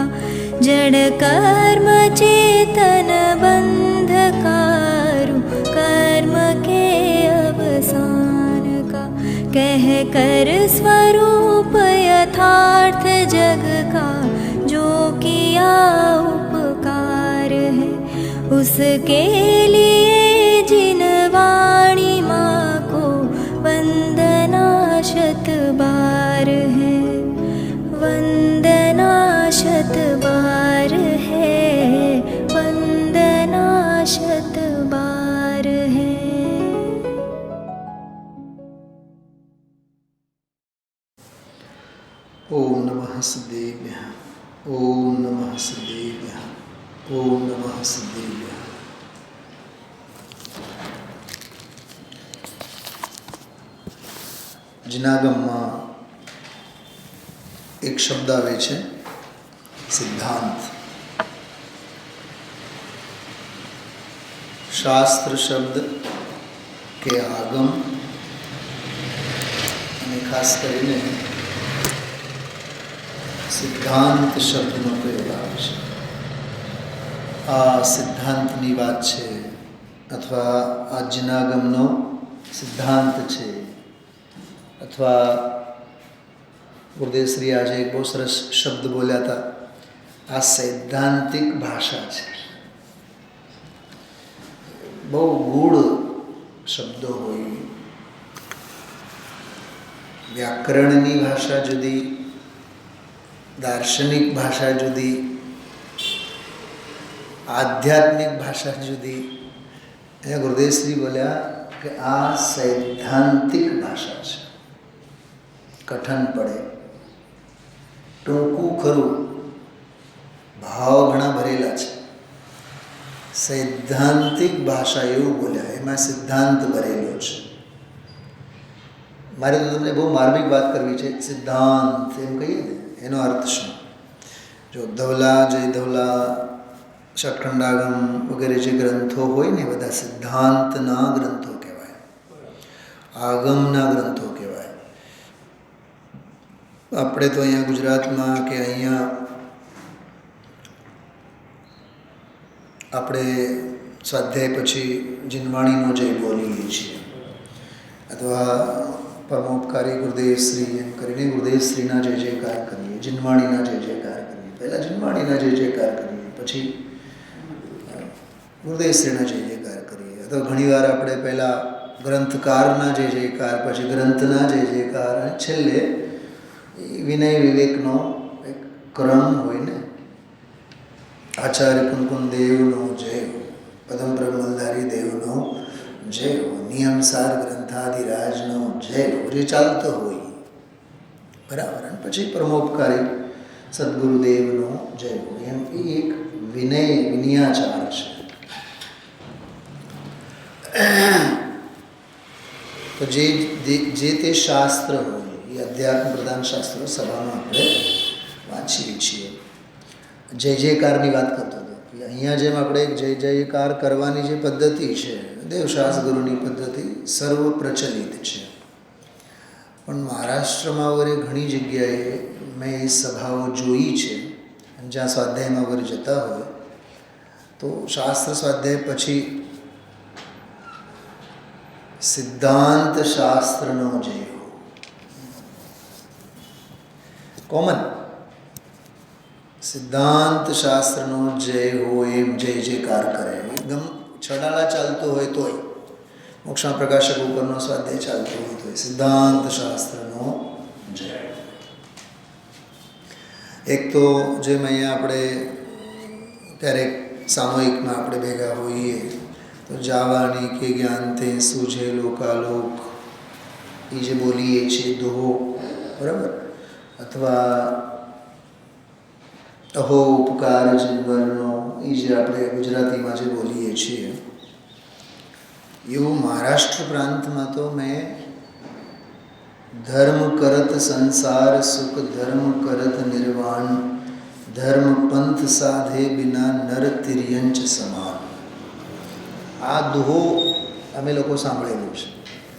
का जड़ कर्म चेतन बंधकारु कर्म के अवसान का कह कर स्वरूप यथार्थ जग का जो किया उपकार है उसके लिए जिन वाणी माँ को वंदना शत बार है वंदना शत बार है वंदना शत बार है। ओम नमः सिद्धेभ्यः ओम नमः सिद्धेभ्यः ओम नमः सिद्धेभ्यः। જૂનાગમમાં એક શબ્દ આવે છે સિદ્ધાંત. શાસ્ત્ર શબ્દ કે આગમ અને ખાસ કરીને સિદ્ધાંત શબ્દનો પ્રયોગ આવે છે. આ સિદ્ધાંતની વાત છે અથવા આ જૂનાગમનો સિદ્ધાંત છે અથવા ગુરુદેવશ્રી આજે એક બહુ સરસ શબ્દ બોલ્યા હતા, આ સૈદ્ધાંતિક ભાષા છે. બહુ ગૂઢ શબ્દો હોય. વ્યાકરણની ભાષા જુદી, દાર્શનિક ભાષા જુદી, આધ્યાત્મિક ભાષા જુદી. અહીંયા ગુરુદેવશ્રી બોલ્યા કે આ સૈદ્ધાંતિક ભાષા છે. કઠણ પડે, ટૂંકું ખરું, ભાવ ઘણા ભરેલા છે. સૈદ્ધાંતિક ભાષા એવું બોલ્યા, એમાં સિદ્ધાંત ભરેલો છે. મારે તો તમને બહુ માર્મિક વાત કરવી છે. સિદ્ધાંત એમ કહીએ ને, એનો અર્થ શું? જો ધવલા, જય ધવલા, ષટખંડાગમ વગેરે જે ગ્રંથો હોય ને, બધા સિદ્ધાંતના ગ્રંથો કહેવાય, આગમના ગ્રંથો કહેવાય. આપણે તો અહીંયા ગુજરાતમાં કે અહીંયા આપણે સ્વાધ્યાય પછી જીનવાણીનો જય બોલીએ છીએ અથવા પરમોપકારી ગુરુદેવશ્રી એમ કરીને ગુરુદેવશ્રીના જય જયકાર કરીએ, જીનવાણીના જય જયકાર કરીએ. પહેલાં જીનવાણીના જય જયકાર કરીએ, પછી ગુરુદેવશ્રીના જય જયકાર કરીએ. અથવા ઘણીવાર આપણે પહેલાં ગ્રંથકારના જય જયકાર, પછી ગ્રંથના જય જયકાર, અને છેલ્લે વિનય વિવેકનો એક ક્રમ હોય ને. આચાર્ય કુંકુમ દેવનો જય હો, પદમ બ્રહ્મલધારી દેવનો જય હો, નિયમસાર ગ્રંથાધિરાજનો જય હો, જે ચાલતો હોય બરાબર. અને પછી પરમોપકારી સદગુરુદેવનો જય હો. એમ એ એક વિનયાચાર છે. તો જે તે શાસ્ત્ર હોય એ અધ્યાત્મ પ્રધાન શાસ્ત્રો સભામાં આપણે વાંચીએ છીએ. જય જયકારની વાત કરતો હતો કે અહીંયા જેમ આપણે જય જયકાર કરવાની જે પદ્ધતિ છે, દેવશાસ ગુરુની પદ્ધતિ સર્વ પ્રચલિત છે. પણ મહારાષ્ટ્રમાં વગેરે ઘણી જગ્યાએ મેં એ સભાઓ જોઈ છે, જ્યાં સ્વાધ્યાયમાં વગેરે જતા હોય તો શાસ્ત્ર સ્વાધ્યાય પછી સિદ્ધાંત શાસ્ત્રનો જય હો, કોમન સિદ્ધાંત શાસ્ત્રનો જય હો એમ જય જયકાર કરે. એકદમ છડાલા ચાલતો હોય તોય, મોક્ષના પ્રકાશક ઉપરનો સ્વાધ્યાય ચાલતો હોય તોય સિદ્ધાંત શાસ્ત્રનો જય. એક તો જેમ અહીંયા આપણે ક્યારેક સામૂહિકમાં આપણે ભેગા હોઈએ તો જાવાની કે જ્ઞાન તે સૂઝે લોકાલોક એ જે બોલીએ છીએ દોહો, બરાબર, અથવા અહો ઉપકાર જીવનનો એ જે આપણે ગુજરાતીમાં જે બોલીએ છીએ, એવું મહારાષ્ટ્ર પ્રાંતમાં તો મેં ધર્મ કરત સંસાર સુખ ધર્મ કરત નિર્વાણ ધર્મ પંથ સાધે બિના નર તિર્યંચ સમાન. આ દુહો અમે લોકો સાંભળેલું છે,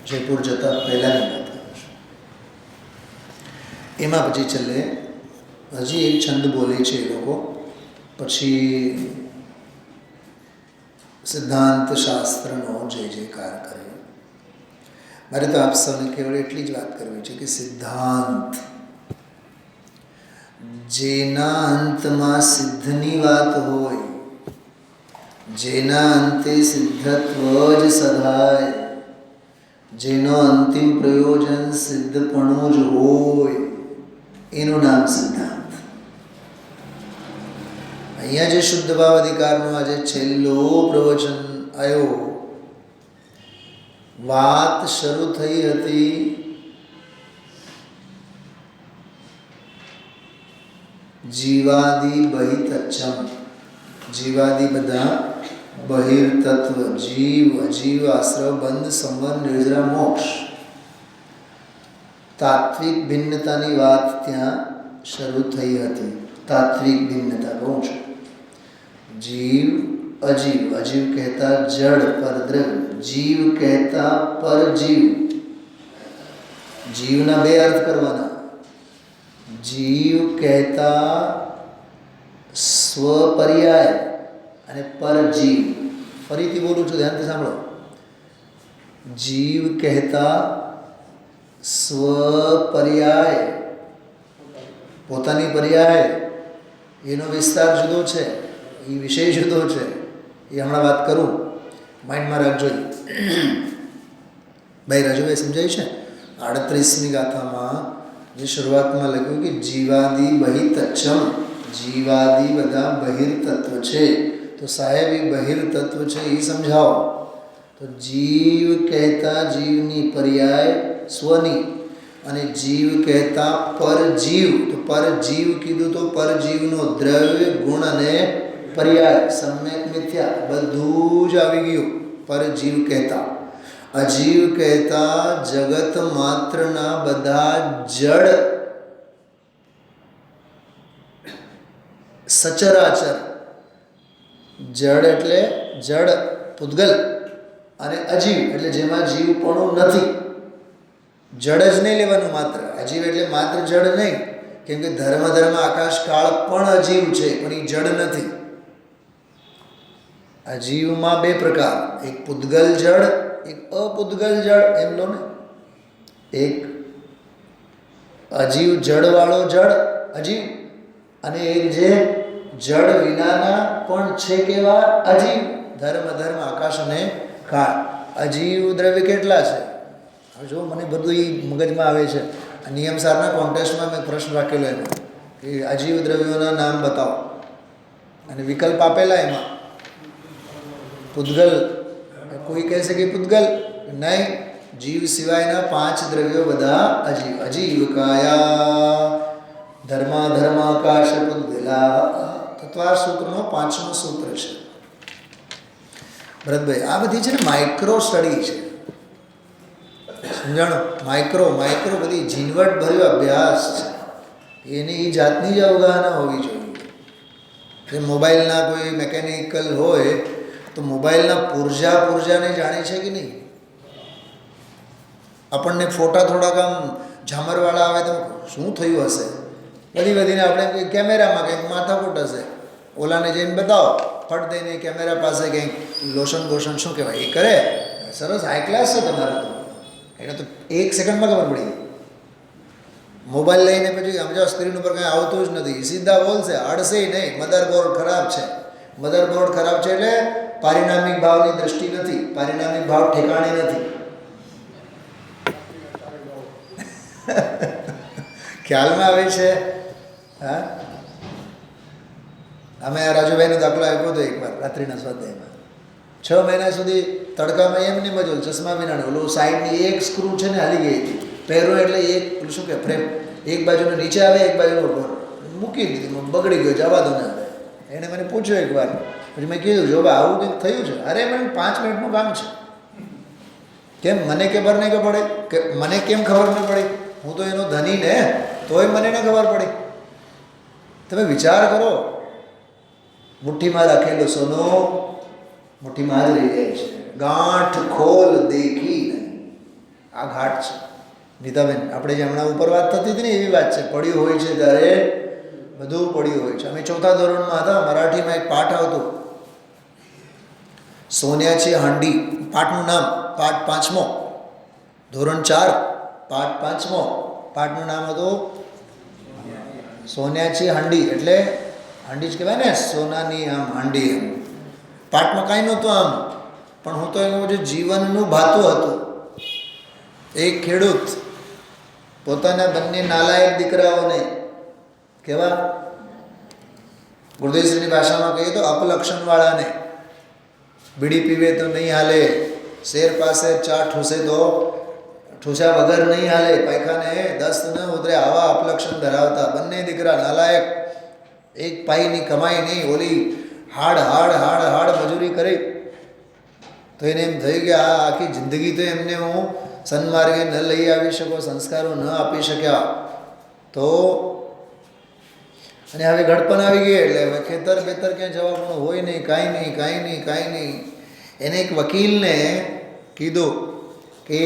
જયપુર જતા પહેલાંની વાત કરું છું. એમાં પછી છેલ્લે હજી એક છંદ બોલે છે એ લોકો, પછી સિદ્ધાંત શાસ્ત્રનો જય જયકાર કરે. મારે તો આપ સૌને કેવળ એટલી જ વાત કરવી છે કે સિદ્ધાંત જેના અંતમાં સિદ્ધની વાત હોય, જેના અંતે સિદ્ધત્વ જ સધાય, જેનો અંતિમ પ્રયોજન સિદ્ધપણું જ હોય, એનું નામ સિદ્ધાંત. અહીંયા જે શુદ્ધ ભાવ અધિકારનો આજે છેલ્લો પ્રવચન આવ્યો, વાત શરૂ થઈ હતી જીવાદિ બહિતચ્છમ. જીવાદિ બધા બહિર્તત્વ, જીવ, અજીવ, આશ્રવ, બંધ, સંબંધ, નિર્જરા, મોક્ષ, તાત્વિક ભિન્નતાની વાત ત્યાં શરૂ થઈ હતી. તાત્વિક ભિન્નતા કહું છું. જીવ, અજીવ, અજીવ કહેતા જડ પરદ્રવ્ય, જીવ કહેતા પરજીવ. જીવના બે અર્થ કરવાના. જીવ કહેતા સ્વપર્યાય અને પરજીવ. ફરીથી બોલું છું, ધ્યાનથી સાંભળો. જીવ કહેતા સ્વપર્યાય, પોતાની પર્યાય, એનો વિસ્તાર જુદો છે, એ વિષય જુદો છે. એ હમણાં વાત કરું, માઇન્ડમાં રાખજો. ભાઈ રાજુભાઈ સમજાય છે 38મી ગાથામાં જે શરૂઆતમાં લખ્યું કે જીવાદિ બહિતચ્છમ, જીવાદિ બધા બહિર્તત્વ છે. તો સાહેબ એ બહિર્તત્વ છે એ સમજાવો. તો જીવ કહેતા જીવની પર્યાય સ્વની, અને જીવ કહેતા પરજીવ. તો પરજીવ કીધું તો પરજીવનો દ્રવ્ય, ગુણ અને પર્યાય, સમ્યક મિથ્યા બધું જ આવી ગયું પરજીવ કહેતા. અજીવ કહેતા જગત માત્રના બધા જડ સચરાચર. જડ એટલે જડ પૂતગલ, અને અજીવ એટલે જેમાં જીવપણું નથી. જડ જ નહીં લેવાનું માત્ર. અજીવ એટલે માત્ર જડ નહીં, કેમ કે ધર્મ આકાશ કાળ પણ અજીવ છે, પણ એ જડ નથી. અજીવમાં બે પ્રકાર, એક પૂતગલ જડ, એક અપૂતગલ જડ. એમ લો ને, એક અજીવ જડવાળો જડ અજીવ, અને એક જે જડ વિનાના પણ છે કેવા અજીવ. ધર્મ આકાશ અને કાળ. અજીવ દ્રવ્ય કેટલા છે? જો મને બધું એ મગજમાં આવે છે. નિયમસારના કોન્ટેસ્ટમાં મેં પ્રશ્ન રાખેલો એનો કે અજીવ દ્રવ્યોના નામ બતાવો, અને વિકલ્પ આપેલા એમાં પૂતગલ. કોઈ કહેશે કે પૂતગલ નહીં, જીવ સિવાયના 5 દ્રવ્યો બધા અજીવ. અજીવ કાયા ધર્માકાશ પૂતગલા. તત્વાર સૂત્રનો 5મો સૂત્ર છે. ભરતભાઈ આ બધી છે ને માઇક્રો સ્ટડી છે, સમજાણો? માઇક્રો બધી ઝીણવટ ભર્યો અભ્યાસ છે. એની જાતની જ અવગાહના હોવી જોઈએ. જે મોબાઈલના કોઈ મેકેનિકલ હોય તો મોબાઈલના પુર્જાને જાણે છે કે નહીં? આપણને ફોટા થોડાક આમ ઝામરવાળા આવે તો શું થયું હશે, બધીને આપણે કોઈ કેમેરામાં કંઈક માથાકૂટ હશે, ઓલાને જઈને બતાવો, ફટ દઈને કેમેરા પાસે કંઈક લોશન શું કહેવાય એ કરે. સરસ હાઈ ક્લાસ છે તમારે તો. એને તો 1 સેકન્ડમાં ખબર પડી ગઈ. મોબાઈલ લઈને પછી સમજાવ સ્ક્રીન ઉપર કંઈ આવતું જ નથી, સીધા બોલશે, અડશે નહીં. મધરબોર્ડ ખરાબ છે. મધરબોર્ડ ખરાબ છે એટલે પારિણામિક ભાવની દ્રષ્ટિ નથી, પારિણામિક ભાવ ઠેકાણે નથી. ખ્યાલમાં આવે છે? હા, અમે આ રાજુભાઈનો દાખલો આપ્યો હતો એકવાર રાત્રિના સ્વાધ્યાયમાં. 6 મહિના સુધી તડકામાં એમ નહીં મજો, ચશ્મા વિનાનું ઓલું સાઈડની એક સ્ક્રૂ છે ને હાલી ગઈ હતી. પહેરો એટલે એક પેલું શું કે ફ્રેમ, એક બાજુનો નીચે આવે, એક બાજુનો ઉપર મૂકી દીધી, બગડી ગયો, જવા દો ને હવે. એણે મને પૂછ્યું એકવાર, પછી મેં કીધું જો ભાઈ આવું કંઈક થયું છે. અરે મને 5 મિનિટનું કામ છે. કેમ મને ખબર નહીં પડે? કે મને કેમ ખબર ન પડી? હું તો એનો ધની ને, તોય મને ન ખબર પડી. તમે વિચાર કરો, મુઠ્ઠીમાં રાખેલો સોનો મુઠ્ઠીમાં જ રહી જાય છે. ગાંઠ ખોલ દેખી નહીં. આ ઘાટ છે. નીતાબેન આપણે જે હમણાં ઉપર વાત થતી હતી ને એવી વાત છે. પડ્યું હોય છે ત્યારે બધું પડ્યું હોય છે. અમે 4થા ધોરણમાં હતા, મરાઠીમાં એક પાઠ આવતો, સોન્યાची હાંડી. પાઠનું નામ, પાઠ 5મો, ધોરણ 4, પાઠ 5મો. પાઠનું નામ હતું સોન્યાची હાંડી. એટલે હાંડી જ કહેવાય ને, સોનાની આમ હાંડી. એમ પાઠમાં કાંઈ નહોતું આમ, પણ હું તો એનું જે જીવનનું ભાતું હતું. એક ખેડૂત પોતાના બંને નાલાયક દીકરાઓને, કેવા ગુરુદેવશ્રીની ભાષામાં કહીએ તો અપલક્ષણવાળાને, બીડી પીવે તો નહીં હાલે, શેર પાસે ચા ઠૂસે તો ઠૂસા વગર નહીં હાલે, પાયખાને દસ્ત ન ઉતરે, આવા અપલક્ષણ ધરાવતા બંને દીકરા નાલાયક, એક પાઈની કમાઈ નહીં, ઓલી હાડ હાડ હાડ હાડ મજૂરી કરી. તો એને એમ થયું કે આ આખી જિંદગી તો એમને હું સન્માર્ગે ન લઈ આવી શકો, સંસ્કારો ન આપી શક્યા. તો અને હવે ઘડપણ આવી ગઈ, એટલે હવે ખેતર બેતર ક્યાં જવાનું હોય નહીં, કાંઈ નહીં. એને એક વકીલને કીધું કે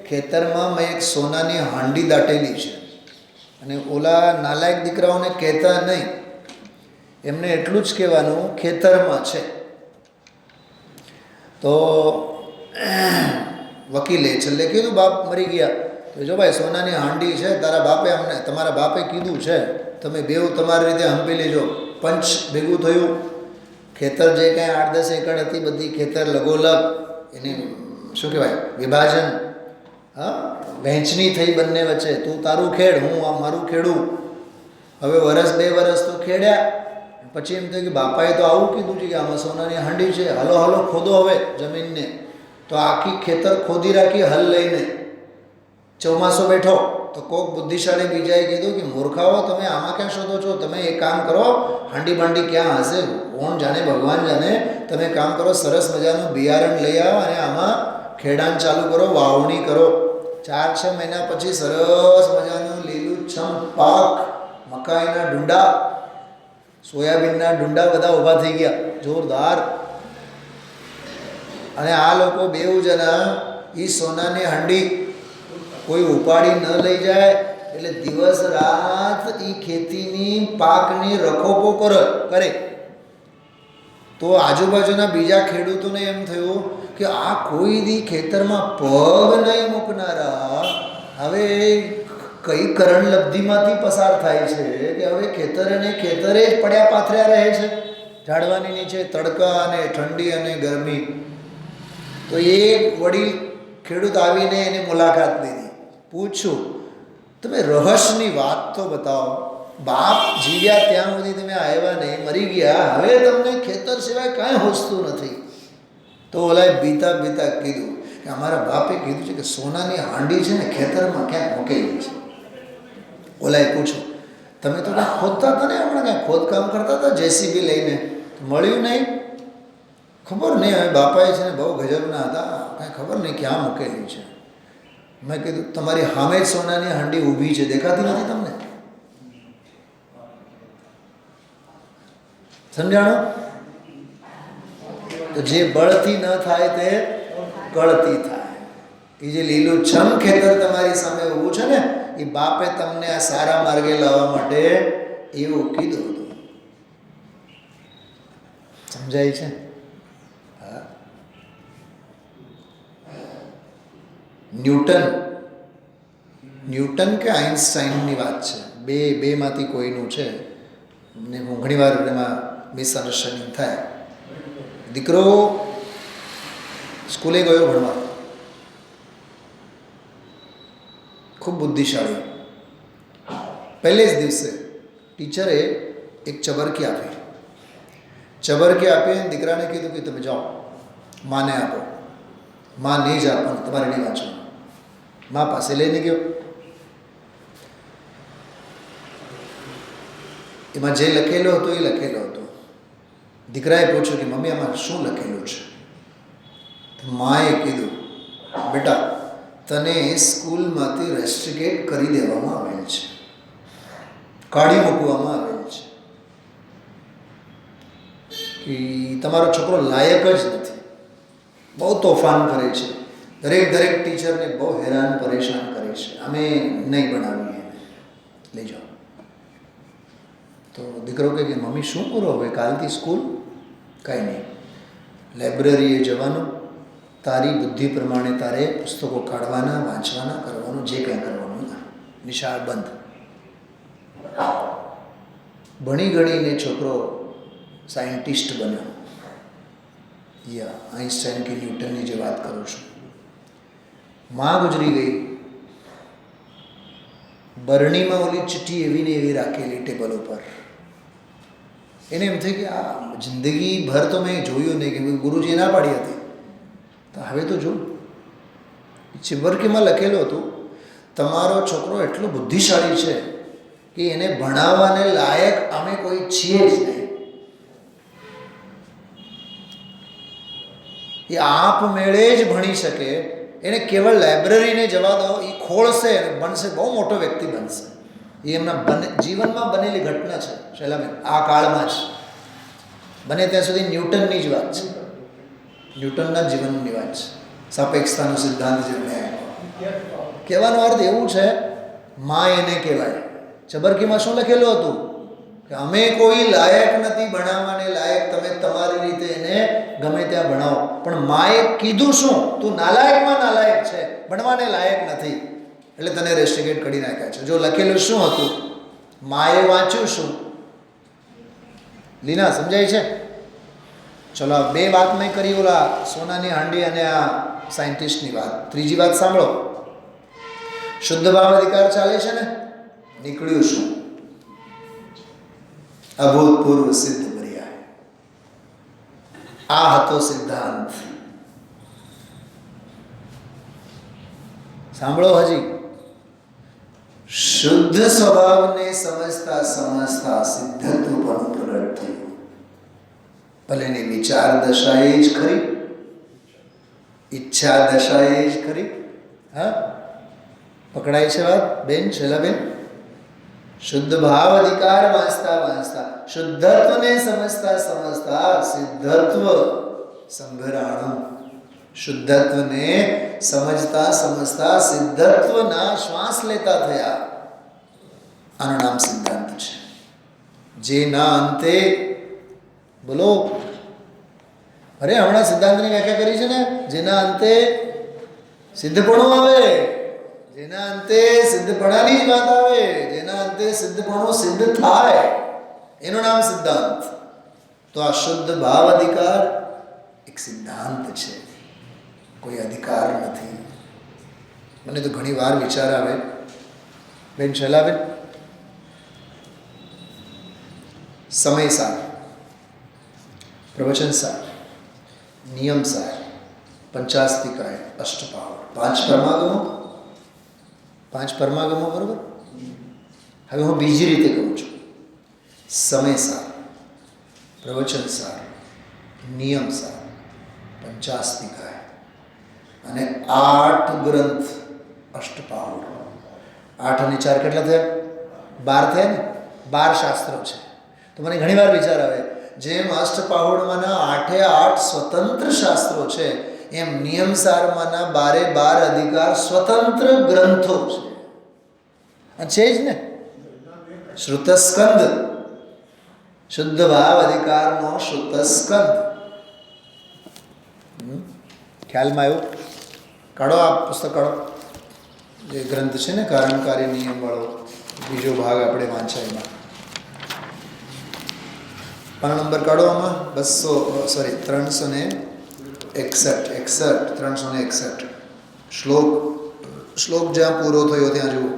ખેતરમાં મેં એક સોનાની હાંડી દાટેલી છે, અને ઓલા નાલાયક દીકરાઓને કહેતા નહીં, એમને એટલું જ કહેવાનું ખેતરમાં છે. તો વકીલે છેલ્લે કીધું, બાપ મરી ગયા, તો જો ભાઈ સોનાની હાંડી છે, તારા બાપે અમને, તમારા બાપે કીધું છે, તમે બેઉ તમારી રીતે હંપી લેજો. પંચ ભેગું થયું, ખેતર જે કાંઈ 8-10 એકર હતી બધી ખેતર લગોલગ, એની શું કહેવાય વિભાજન, હા, વહેંચણી થઈ બંને વચ્ચે. તું તારું ખેડ, હું આ મારું ખેડું. હવે 1-2 વર્ષ તો ખેડ્યા, પછી એમ થયું કે બાપાએ તો આવું કીધું છે કે આમાં સોનાની હાંડી છે, હાલો ખોદો હવે જમીનને. તો આખી ખેતર ખોદી રાખી હલ લઈને. ચોમાસો બેઠો તો કોક બુદ્ધિશાળી બીજાએ કીધું કે મૂર્ખાઓ, તમે આમાં ક્યાં શોધો છો? તમે એક કામ કરો, હાંડી બાંડી ક્યાં હશે, કોણ જાણે, ભગવાન જાણે. તમે કામ કરો, સરસ મજાનું બિયારણ લઈ આવો અને આમાં ખેડાણ ચાલુ કરો, વાવણી કરો. 4-6 મહિના પછી સરસ મજાનું લીલુંછમ પાક, મકાઈના ડુંડા, સોયાબીનના ડુંડા બધા ઊભા થઈ ગયા, જોરદાર. અને આ લોકો બેઉ જણા એ સોનાની હાંડી કોઈ ઉપાડી ન લઈ જાય, એટલે દિવસ રાત એ ખેતીની પાકની રખોપો કરે. તો આજુબાજુના બીજા ખેડૂતોને એમ થયું કે આ કોઈ દી ખેતરમાં પગ નહીં મૂકનારા હવે કઈ કરણ લબ્ધિમાંથી પસાર થાય છે કે હવે ખેતરે જ પડ્યા પાથર્યા રહે છે, ઝાડવાની નીચે તડકા અને ઠંડી અને ગરમી. તો એક વડીલ ખેડૂત આવીને એની મુલાકાત લીધી. પૂછ્યું, તમે રહસ્યની વાત તો બતાવો, બાપ જીવ્યા ત્યાં સુધી તમે આવ્યા નહીં, મરી ગયા, હવે તમને ખેતર સિવાય કાંઈ હોસતું નથી. તો ઓલાએ બીતા કીધું કે અમારા બાપે કીધું છે કે સોનાની હાંડી છે ને ખેતરમાં ક્યાંક મૂકેલી છે. ઓલાએ પૂછ્યું, તમે તો કાંઈ ખોદતા હતા ને, હમણાં કાંઈ ખોદકામ કરતા હતા જેસીબી લઈને, મળ્યું નહીં? ખબર નહીં, હવે બાપાએ છે ને બહુ ગજબના હતા, કાંઈ ખબર નહીં ક્યાં મૂકેલી છે. મેં કીધું, તમારી સામે જ સોનાની હાંડી ઊભી છે, દેખાતી નથી તમને? સમજાણો? તો જે બળથી ન થાય તે કળતી થાય. એ જે લીલુંછમ ખેતર તમારી સામે ઊભું છે ને, એ બાપે તમને આ સારા માર્ગે લાવવા માટે એવું કીધું હતું. સમજાય છે? હા. ન્યૂટન કે આઇન્સ્ટાઈનની વાત છે, બેમાંથી કોઈનું છે. ને હું ઘણીવાર એમાં મિસઅન્ડરસ્ટેન્ડિંગ થાય. દીકરો સ્કૂલે ગયો ભણવા, ખૂબ બુદ્ધિશાળી. પહેલે જ દિવસે ટીચરે એક ચબરકી આપી અને દીકરાને કીધું કે તમે જાઓ, માને આપો. માં નહીં જ આપવાનું, તમારે નહીં વાંચવાનું. મા પાસે લઈને ગયો. એમાં જે લખેલો હતો એ લખેલો હતો. દીકરાએ પૂછ્યું કે મમ્મી આમાં શું લખેલું છે? માએ કીધું, બેટા તને સ્કૂલમાંથી રેસ્ટ્રિકેટ કરી દેવામાં આવેલ છે, કાઢી મૂકવામાં આવેલ છે, કે તમારો છોકરો લાયક જ નથી, બહુ તોફાન કરે છે, દરેક ટીચરને બહુ હેરાન પરેશાન કરે છે, અમે નહીં બનાવીએ, લઈ જાઓ. તો દીકરો કહે કે મમ્મી શું કરો હવે, કાલથી સ્કૂલ? કાંઈ નહીં, લાઇબ્રેરીએ જવાનું, તારી બુદ્ધિ પ્રમાણે તારે પુસ્તકો કાઢવાના, વાંચવાના, કરવાનું, જે કંઈ કરવાનું. નિશાળ બંધ. ભણી ગણીને છોકરો સાયન્ટિસ્ટ બન્યો. આઈન્સ્ટાઈન કે ન્યૂટનની જે વાત કરું છું. માં ગુજરી ગઈ. બરણીમાં ઓલી ચિઠ્ઠી એવી ને એવી રાખેલી ટેબલ ઉપર. એને એમ થઈ કે આ જિંદગી ભર તો મેં જોયું નહીં, કે ગુરુજીએ ના પાડી હતી, તો હવે તો જો. ચિબરકીમાં લખેલું હતું, તમારો છોકરો એટલો બુદ્ધિશાળી છે કે એને ભણાવવાને લાયક અમે કોઈ છીએ જ નહીં. એ આપમેળે જ ભણી શકે. એને કેવળ લાઇબ્રેરીને જવા દો, એ ખોળશે, બનશે, બહુ મોટો વ્યક્તિ બનશે. એ એમના જીવનમાં બનેલી ઘટના છે શૈલાબેન, આ કાળમાં જ. બને ત્યાં સુધી ન્યૂટનની જ વાત છે, ન્યૂટનના જીવનની વાત છે. સાપેક્ષતાનો સિદ્ધાંત જેમને કહેવાનો અર્થ એવું છે, માં એને કહેવાય. ચબરકીમાં શું લખેલું હતું કે અમે કોઈ લાયક નથી ભણાવવાને લાયક, તમે તમારી રીતે એને ગમે ત્યાં ભણાવો. પણ માએ કીધું શું, તું નાલાયકમાં નાલાયક છે, ભણવાને લાયક નથી, એટલે તને રેસ્ટ્રિકેટ કરી નાખ્યા છે. જો લખેલું શું હતું, માએ વાંચ્યું શું? લીના સમજાય છે? ચલો, બે વાત મેં કરી, ઓલા સોનાની હાંડી અને આ સાયન્ટિસ્ટની વાત. ત્રીજી વાત સાંભળો. શુદ્ધ ભાવ અધિકાર ચાલે છે ને, નીકળ્યું શું? અભૂતપૂર્વ સિદ્ધ પર્યાય. આ હતો સિદ્ધાંત. સાંભળો હજી. શુદ્ધ સ્વભાવને સમજતા સમજતા સિદ્ધત્વ પણ પ્રગટ થયું. ભલે એની વિચાર દશાએ જ ખરી, ઈચ્છા દશાએ જ ખરી. હા, પકડાય છે વાત બેન, શૈલાબેન? શુદ્ધ ભાવ અધિકાર વાંચતા વાંચતા, શુદ્ધત્વને સમજતા સમજતા સિદ્ધત્વ સંઘરાણું. શુદ્ધત્વને સમજતા સમજતા સિદ્ધત્વના શ્વાસ લેતા થયા. આનું નામ સિદ્ધાંત છે. જેના અંતે બોલો, અરે હમણાં સિદ્ધાંતની વ્યાખ્યા કરી છે ને, જેના અંતે સિદ્ધપણું આવે, જેના અંતે સિદ્ધપણાની જ વાત આવે, જેના અંતે સિદ્ધપણું સિદ્ધ થાય, એનું નામ સિદ્ધાંત. તો આ શુદ્ધ ભાવ અધિકાર એક સિદ્ધાંત છે, કોઈ અધિકાર નથી. મને તો ઘણી વાર વિચાર આવે બેન શૈલાબેન, સમય સાર, પ્રવચન સાર, નિયમ સાર, પંચાસ્તિકાય, અષ્ટપાવર, પાંચ પરમાગમો, બરોબર? હવે હું બીજી રીતે કહું છું. સમય સાર, પ્રવચન સાર, નિયમ સાર, પંચાસ્તિકાય અને 8 ગ્રંથ અષ્ટપાવર. 8 અને 4 કેટલા થયા? 12 થયા ને? 12 શાસ્ત્રો છે. તો મને ઘણી વાર વિચાર આવે, જેમ અષ્ટપાહોળમાંના 8 સ્વતંત્ર શાસ્ત્રો છે, એમ નિયમસારમાંના 12 અધિકાર સ્વતંત્ર ગ્રંથો છે. છે જ ને? શ્રુતસ્કંદ, શુદ્ધ ભાવ અધિકારનો શ્રુતસ્કંદ. ખ્યાલમાં આવ્યું? કાઢો આ પુસ્તક, કાઢો જે ગ્રંથ છે ને, કારણકારી નિયમ વાળો બીજો ભાગ આપણે વાંચ્યા એમાં. પાનો નંબર કાઢો આમાં, 361 શ્લોક જ્યાં પૂરો થયો ત્યાં જુઓ.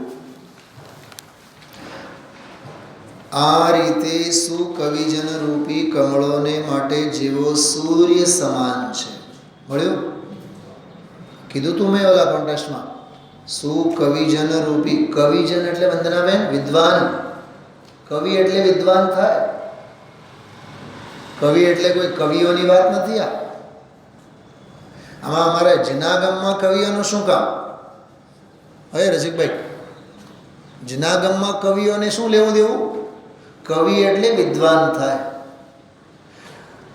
આ રીતે સુકવિજન રૂપી કમળોને માટે જેવો સૂર્ય સમાન છે. મળ્યું? કીધું તું મેં ઓલા કોન્ટેસ્ટમાં. સુકવિજન રૂપી, કવિજન એટલે વંદનાબેન વિદ્વાન. કવિ એટલે વિદ્વાન થાય. કવિ એટલે કોઈ કવિઓની વાત નથી. આમાં અમારે જૂનાગમમાં કવિઓનું શું કામ? હવે રસિકભાઈ, જૂનાગમમાં કવિઓને શું લેવું દેવું? કવિ એટલે વિદ્વાન થાય,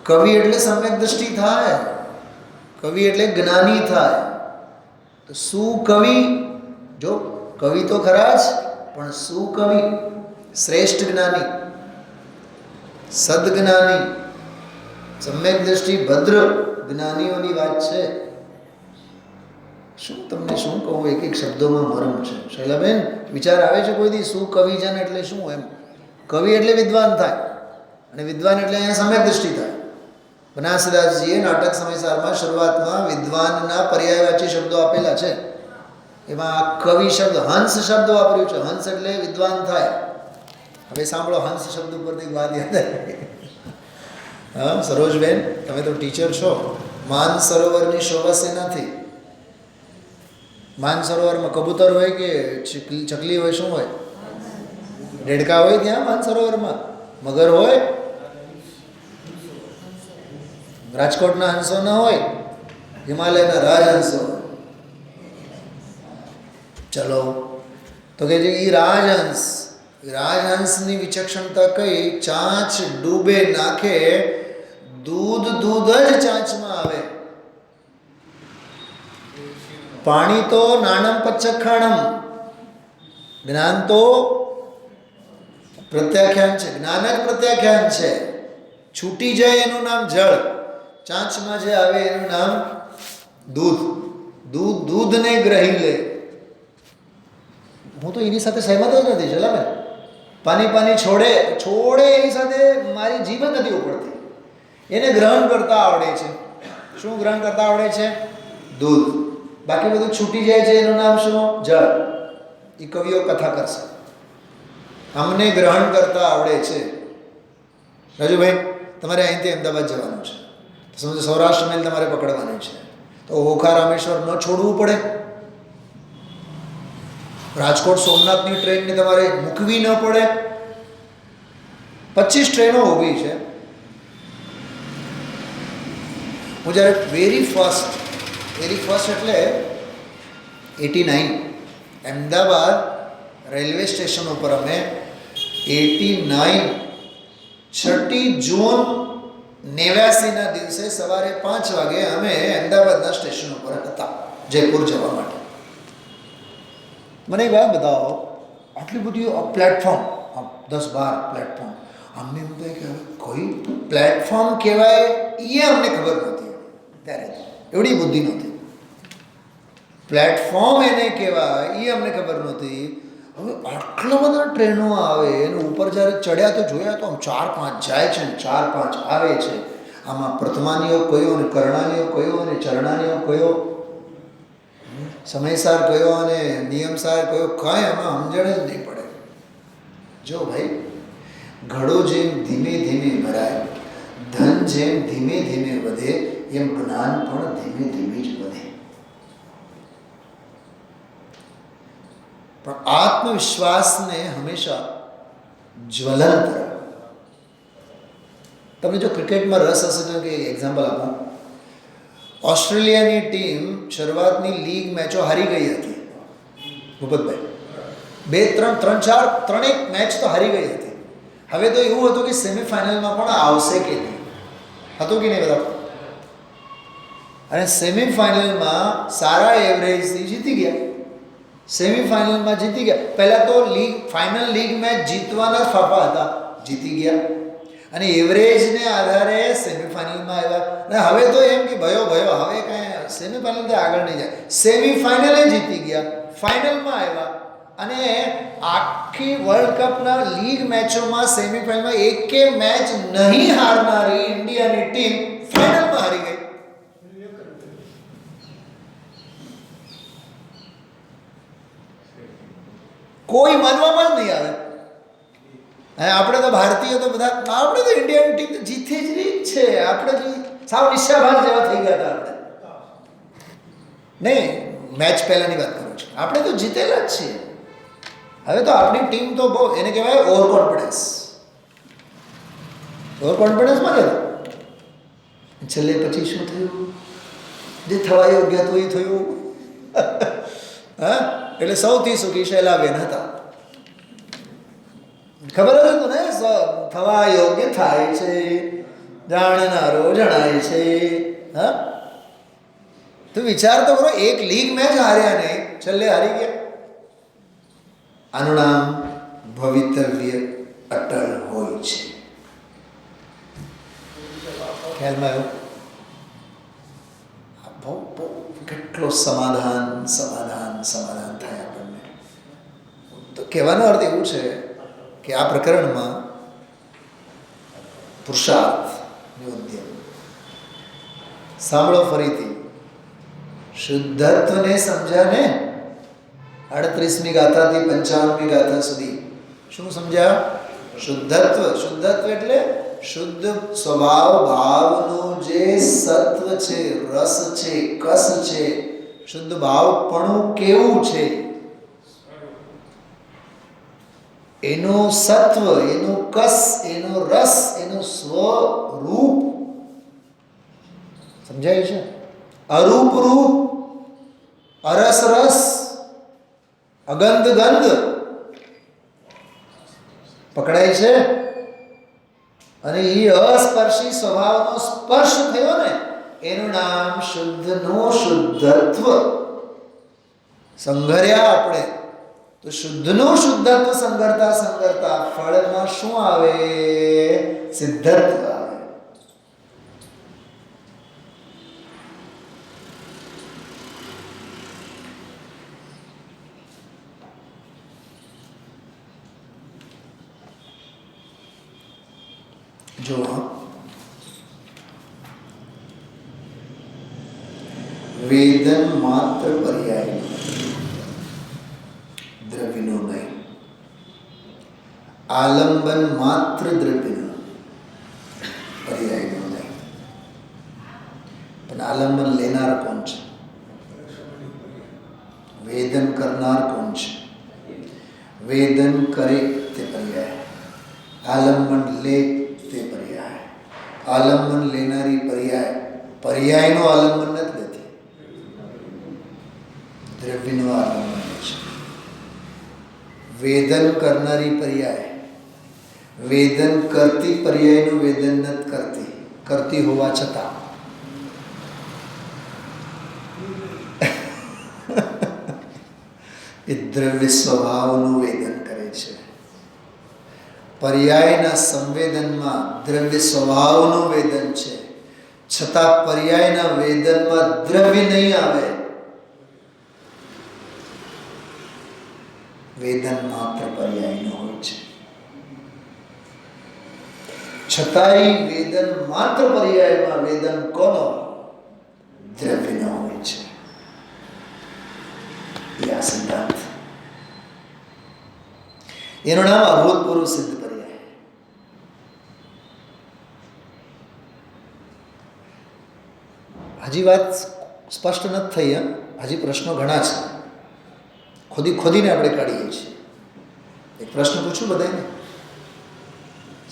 કવિ એટલે સમ્યક દ્રષ્ટિ થાય, કવિ એટલે જ્ઞાની થાય. તો સુકવિ, જો કવિ તો ખરા જ, પણ સુકવિ શ્રેષ્ઠ જ્ઞાની. સદજ્ઞાની, સમ્યક દ્રષ્ટિ ભદ્ર જ્ઞાનીઓની વાત છે. શું તમને શું કહું, એક એક શબ્દોમાં મરમ છે. શૈલાબેન, વિચાર આવે છે કોઈ દી શું કવિજન એટલે શું? એમ કવિ એટલે વિદ્વાન થાય, અને વિદ્વાન એટલે અહીંયા સમ્યક દ્રષ્ટિ થાય. બનાસદાસજીએ નાટક સમયસારમાં શરૂઆતમાં વિદ્વાનના પર્યાયવાચી શબ્દો આપેલા છે. એમાં આ કવિ શબ્દ, હંસ શબ્દ વાપર્યું છે. હંસ એટલે વિદ્વાન થાય. હવે સાંભળો, હંસ શબ્દ ઉપરથી વાત યાદ આવી. હા સરોજબેન, તમે તો ટીચર છો. માન સરોવરની શોભા શેનાથી? માન સરોવરમાં કબૂતર હોય કે ચકલી હોય? શું હોય? દેડકા હોય ત્યાં માન સરોવરમાં? મગર હોય? રાજકોટના હંસો ના હોય, હિમાલયના રાજહંસો હોય. ચલો, તો કે જે એ રાજહંસની વિચક્ષણતા કઈ? ચાંચ ડૂબે નાખે, દૂધ જ ચાંચમાં આવે. પાણી તો નાણમ પચ્ચખાણમ, જ્ઞાન તો પ્રત્યાખ્યાન છે. જ્ઞાન જ પ્રત્યાખ્યાન છે. છૂટી જાય એનું નામ જળ, ચાંચમાં જે આવે એનું નામ દૂધ. દૂધને ગ્રહી લે. હું તો એની સાથે સહેમત જ નથી. ચલા ને, પાણી છોડે એની સાથે મારી જીભ જ નથી ઉપડતી. એને ગ્રહણ કરતા આવડે છે. શું ગ્રહણ કરતા આવડે છે? દૂધ. બાકી બધું છૂટી જાય છે, એનું નામ શું? જળ. એ કવિઓ કથા કરશે. અમને ગ્રહણ કરતા આવડે છે. રાજુભાઈ, તમારે અહીંથી અમદાવાદ જવાનું છે, સમજો સૌરાષ્ટ્ર મેલ તમારે પકડવાની છે, તો ઓખા રામેશ્વર ન છોડવું પડે? રાજકોટ સોમનાથની ટ્રેનને તમારે મૂકવી ન પડે? 25 ટ્રેનો ઊભી છે. હું જ્યારે વેરી ફર્સ્ટ એટલે 89 અમદાવાદ રેલવે સ્ટેશન ઉપર અમે 89 6 જૂન 89ના દિવસે સવારે 5 વાગે અમે અમદાવાદના સ્ટેશન ઉપર હતા જયપુર જવા માટે. મને એક વાત બતાવો, આટલી બધી પ્લેટફોર્મ, 10-12 પ્લેટફોર્મ, અમને એમ થાય કે કોઈ પ્લેટફોર્મ કહેવાય એ અમને ખબર નહોતી. ત્યારે એવડી બુદ્ધિ નહોતી. પ્લેટફોર્મ એને કહેવાય એ અમને ખબર નહોતી. હવે આટલા બધા ટ્રેનો આવે, એનું ઉપર જ્યારે ચડ્યા તો જોયા તો આમ 4-5 જાય છે ને 4-5 આવે છે. આમાં પ્રથમાનીઓ કયો અને કર્ણાનીઓ કયો અને ચરણાનીઓ કયો, સમયસાર કયો અને નિયમસાર કયો, કાંઈ આમાં સમજણ જ નહીં પડે. જો ભાઈ, ઘડો જેમ ધીમે ધીમે ભરાય, ધન જેમ ધીમે ધીમે વધે, એમ જ્ઞાન પણ ધીમે ધીમે જ વધે. પણ આત્મવિશ્વાસને હંમેશા જ્વલંત રહે. તમને જો ક્રિકેટમાં રસ હશે તો કે એક્ઝામ્પલ આપો. ઓસ્ટ્રેલિયાની ટીમ શરૂઆતની લીગ મેચો હારી ગઈ હતી ભૂપતભાઈ, 3-4 મેચ તો હારી ગઈ હતી. હવે તો એવું હતું કે સેમિફાઇનલમાં પણ આવશે કે નહીં, હતું કે નહીં બધા? અને સેમિફાઇનલમાં સારા એવરેજથી જીતી ગયા. સેમિફાઇનલમાં જીતી ગયા. પહેલાં તો ફાઇનલ લીગ મેચ જીતવાના જ ફાફા હતા, જીતી ગયા. અને એવરેજને આધારે સેમિફાઇનલમાં આવ્યા. અને હવે તો એમ કે ભયો હવે કાંઈ સેમિફાઇનલથી આગળ નહીં જાય. સેમિફાઇનલે જીતી ગયા, ફાઇનલમાં આવ્યા. અને આખી વર્લ્ડ કપના લીગ મેચોમાં સેમિફાઇનલમાં એકે મેચ નહીં હારનારી ઇન્ડિયાની ટીમ ફાઇનલમાં હારી ગઈ. કોઈ માનવામાં જ નહીં આવે. અને આપણે તો ભારતીય તો બધા, આપણે તો ઇન્ડિયન ટીમ તો જીતે જ રહી છે. આપણે સાવ નિશાભાગ જેવા થઈ ગયા હતા આપણે. નહીં, મેચ પહેલાંની વાત કરું છું. આપણે તો જીતેલા જ છીએ. હવે તો આપણી ટીમ તો બહુ, એને કહેવાય ઓવર કોન્ફિડન્સમાં ગયા. છેલ્લે પછી શું થયું? જે થવા યોગ્ય હતું એ થયું. હા, એટલે સૌથી સુખી શૈલાબેન હતા. ખબર જ હતું ને, થવા યોગ્ય થાય છે, જાણનારો જણાય છે. હા, તો વિચાર તો કરો, એક લીગ મેચ હાર્યા ને છેલ્લે હારી ગયા. આનું નામ ભવિતવ્ય અટલ હોય છે. ખ્યાલમાં આવ્યું? બહુ બહુ કેટલો સમાધાન થાય આપણને. તો કહેવાનો અર્થ એવું છે કે આ પ્રકરણમાં પુરુષાર્થ ઉદ્યમ. સાંભળો ફરીથી, શુદ્ધત્વને સમજ્યા ને? 38મી ગાથાથી 55મી ગાથા સુધી શું સમજ્યા? શુદ્ધત્વ. શુદ્ધત્વ એટલે શુદ્ધ સ્વભાવ ભાવનું જે સત્વ છે, રસ છે, કસ છે, શુદ્ધ ભાવપણું કેવું છે, એનું સત્વ, એનું કસ, એનો રસ, એનું સ્વરૂપ સમજાય છે? અરૂપ રૂપ, અરસ રસ, અગંધ ગંધ પકડાય છે. અને એ અસ્પર્શી સ્વભાવનો સ્પર્શ થયો ને, એનું નામ શુદ્ધનો શુદ્ધત્વ. સંઘર્યા આપણે તો શુદ્ધનું શુદ્ધત્વ સંઘરતા ફળમાં શું આવે? સિદ્ધત્વ આવે. જો વેદન માત્ર પર્યાય, દ્રવ્યનો નહીં. આલંબન માત્ર દ્રવ્યનો, પર્યાયનો નહીં. પણ આલંબન લેનાર કોણ છે? વેદન કરનાર કોણ છે? વેદન કરે તે પર્યાય, આલંબન લે તે પર્યાય. આલંબન લેનારી પર્યાય, પર્યાયનો આલંબન નથી લેતી, દ્રવ્યનો આલંબન છે. વેદન કરનારી પર્યાય, વેદન કરતી પર્યાયનું વેદન નથી કરતી, કરતી હોવા છતાં. એ દ્રવ્ય સ્વભાવનું વેદન કરે છે. પર્યાયના સંવેદનમાં દ્રવ્ય સ્વભાવનું વેદન છે, છતાં પર્યાયના વેદનમાં દ્રવ્ય નહીં આવે. વેદન માત્ર પર્યાયનું હોય છે, છતાંય વેદન માત્ર પર્યાયમાં વેદન કોનો? દ્રવ્યનો હોય છે. આ સિદ્ધાંત, એનું નામ અભૂતપૂર્વ સિદ્ધ પર્યાય. હજી વાત સ્પષ્ટ નથી થઈ. હજી પ્રશ્નો ઘણા છે, ખોદીને આપણે કાઢીએ છીએ. એક પ્રશ્ન પૂછું બધાને,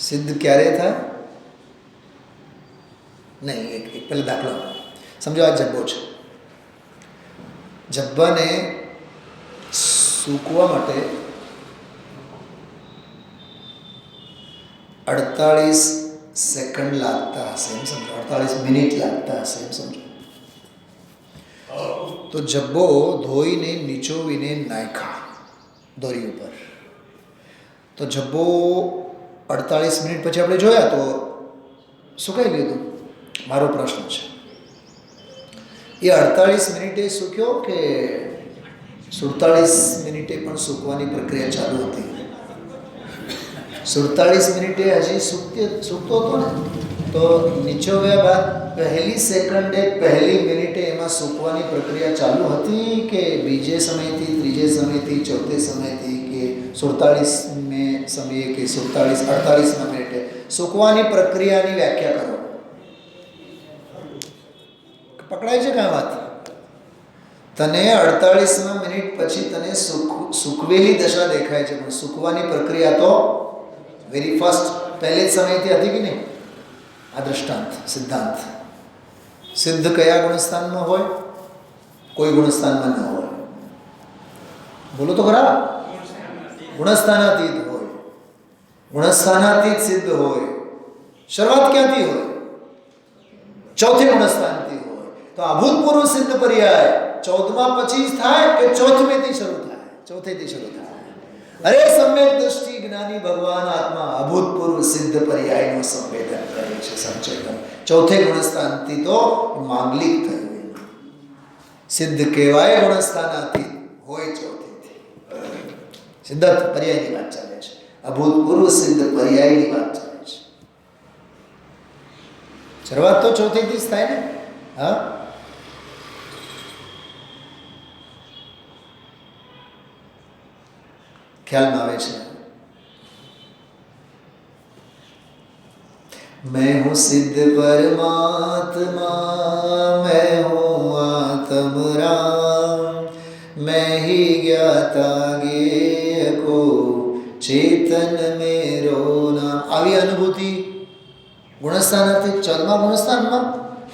સિદ્ધ ક્યારે થાય? નહીં, એક પહેલા દાખલો સમજો. આ જબ્બો છે, જબ્બાને સૂકવા માટે 48 સેકન્ડ લાગતા હશે, એમ સમજો. 48 મિનિટ લાગતા હશે, એમ સમજો. તો જબ્બો ધોઈને નીચોવીને નાખ્યા દોરી ઉપર. તો જબ્બો 48 મિનિટ પછી આપણે જોયા તો સુકાઈ લીધું. મારો પ્રશ્ન છે, એ 48 મિનિટે સૂક્યો કે 47 મિનિટે પણ સૂકવાની પ્રક્રિયા ચાલુ હતી? 47 મિનિટે હજી સૂકતો હતો ને, તો નીચોવ્યા બાદ પહેલી સેકન્ડે પહેલી મિનિટે એમાં સૂકવાની પ્રક્રિયા ચાલુ હતી કે બીજે સમયથી, ત્રીજે સમયથી, ચોથે સમયથી, કે 47 સમયે કે 48 મિનિટે? સૂકવાની પ્રક્રિયાની વ્યાખ્યા કરો. પકડાય છે કાં વાત? તને 48 મિનિટ પછી તને સૂકવેલી દશા દેખાય છે, પણ સૂકવાની પ્રક્રિયા તો વેરી ફર્સ્ટ પહેલે જ સમયથી હતી કે નહીં? આ દ્રષ્ટાંત, સિદ્ધાંત. સિદ્ધ કયા ગુણસ્થાનમાં હોય? કોઈ ગુણસ્થાનમાં ન હોય. બોલો તો ખરા. ગુણસ્થાનાતીત હોય, ગુણસ્થાનાતીત સિદ્ધ હોય. શરૂઆત ક્યાંથી હોય? ચોથી ગુણસ્થાનથી હોય. તો અભૂતપૂર્વ સિદ્ધ પર્યાય 14મા પછી થાય કે ચોથમેથી શરૂ થાય? ચોથેથી શરૂ થાય. અરે સમ્યક દ્રષ્ટિ જ્ઞાની ભગવાન આત્મા અભૂતપૂર્વ સિદ્ધ પર્યાયનું સંવેદન કરે છે. છે સંચેતન. ચોથે ગુણસ્થાનથી તો માંગલિક થયું, સિદ્ધ કહેવાય ગુણસ્થાનાથી હોય ચોથેથી. સિદ્ધાર્થ પર્યાયની વાત ચાલે છે, અભૂતપૂર્વ સિદ્ધ પર્યાયની વાત ચાલે છે. શરૂઆત તો ચોથેથી જ થાય ને. હા, ખ્યાલમાં આવે છે. मैं हूँ सिद्ध परमात्मा, मैं हूँ आत्म राम, मैं ही ज्ञाता ज्ञेय को चेतन मेरो नाम. આવી અનુભૂતિ ગુણસ્થાનથી ચૌદમા ગુણસ્થાનમાં,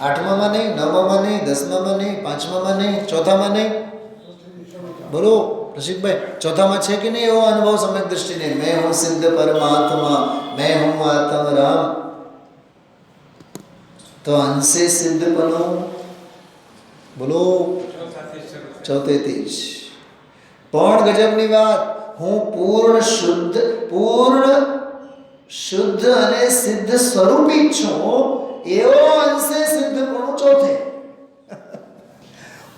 આઠમામાં નહીં, નવમામાં નહીં, દસમામાં નહીં, પાંચમામાં નહીં, ચોથામાં નહીં. બોલો રસિકભાઈ, ચોથામાં છે કે નહીં એવો અનુભવ સમ્યક દૃષ્ટિને? मैं हूँ सिद्ध परमात्मा, मैं हूँ आत्म राम. તો અંશે સિદ્ધ બનો. બોલો ચોથેથી જ. પણ ગજબની વાત, હું પૂર્ણ શુદ્ધ અને સિદ્ધ સ્વરૂપી છું, એવો અંશે સિદ્ધ પણ ચોથે.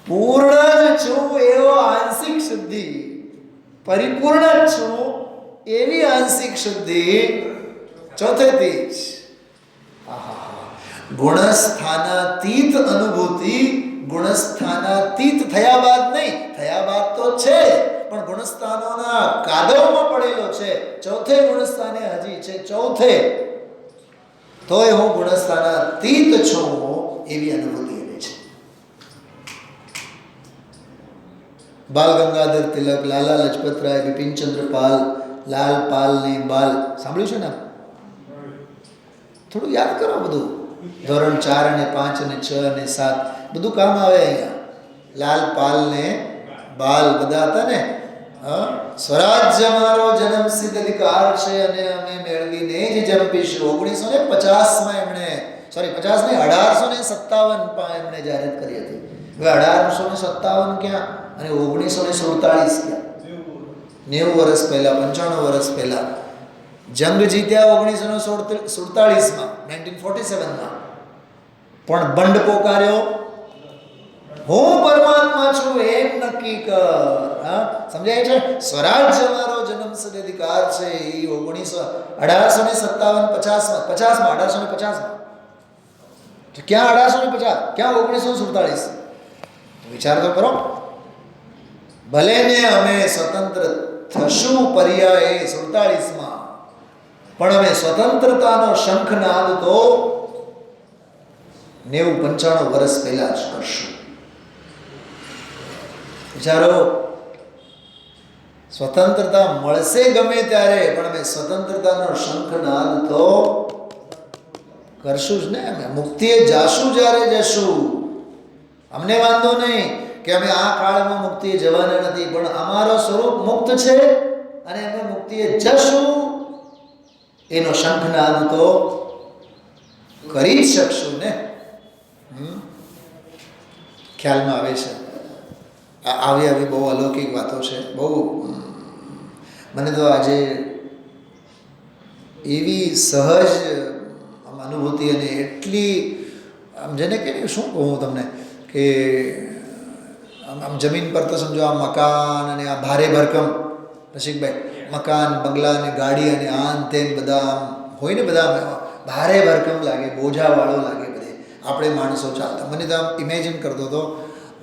પૂર્ણ જ છું એવો આંશિક શુદ્ધિ, પરિપૂર્ણ જ છું એવી આંશિક શુદ્ધિ ચોથેથી જ. ગુણસ્થાનાતીત અનુભૂતિ, ગુણસ્થાનાતીત થયા બાદ નહીં, થયા બાદ તો છે પણ ગુણસ્થાનોના કાદવમાં પડેલો છે. ચોથે ગુણસ્થાને હજી છે, ચોથે તોય હું ગુણસ્થાનાતીત છું એવી અનુભૂતિ એને છે. બાલ ગંગાધર તિલક, લાલા લજપતરાય, બિપિનચંદ્ર પાલ, લાલ પાલ ને બાલ, સાંભળ્યું છે ને? થોડું યાદ કરો બધું. ધોરણ 4 અને 5 અને 6 અને 7 બધું કામ આવે અહીંયા. લાલ પાલ ને બાલ બધા હતા ને. સ્વરાજ્ય અમારો જન્મ સિદ્ધ અધિકાર છે અને અમે મેળવીને જ જન્મીશું. 1950માં એમણે, સોરી 50 નહીં, 1857 એમણે જાહેરાત કરી હતી. હવે 1857 ક્યાં અને 1947 ક્યાં? 90 વર્ષ પહેલા, 95 વર્ષ પહેલા જંગ જીત્યા 1947માં, 1947માં. પણ બંડ પોકાર્યો, હું પરમાત્મા છું એમ નક્કી કર. સમજાય છે? સ્વરાજ્ય અમારો જન્મસિદ્ધ અધિકાર છે એ 1857 50માં 1850માં. ક્યાં 1850, ક્યાં 1947? વિચાર તો કરો. ભલે ને અમે સ્વતંત્ર થશું પર્યાયે 47માં, પણ અમે સ્વતંત્રતાનો શંખનાદ તો 90-95 વર્ષ પહેલા જ કરશું. વિચારો, સ્વતંત્રતા મળશે ગમે ત્યારે, પણ અમે સ્વતંત્રતાનો શંખનાદ તો કરશું જ ને. અમે મુક્તિએ જાશું જ્યારે જશું. અમને વાંધો નહીં કે અમે આ કાળમાં મુક્તિએ જવાના નથી, પણ અમારો સ્વરૂપ મુક્ત છે અને અમે મુક્તિએ જશું એનો શંખનાદ તો કરી જ શકશું ને. ખ્યાલમાં આવે છે? આવી બહુ અલૌકિક વાતો છે. બહુ મને તો આજે એવી સહજ અનુભૂતિ અને એટલી આમ જેને કે શું કહું તમને કે આમ જમીન પર તો સમજો આ મકાન અને આ ભારે ભરકમ, રસિકભાઈ, મકાન, બંગલા અને ગાડી અને આન તેન બધા આમ હોય ને, બધા ભારે ભરકમ લાગે, બોજાવાળો લાગે બધે. આપણે માણસો ચાલતા, મને તો આમ ઇમેજિન કરતો હતો,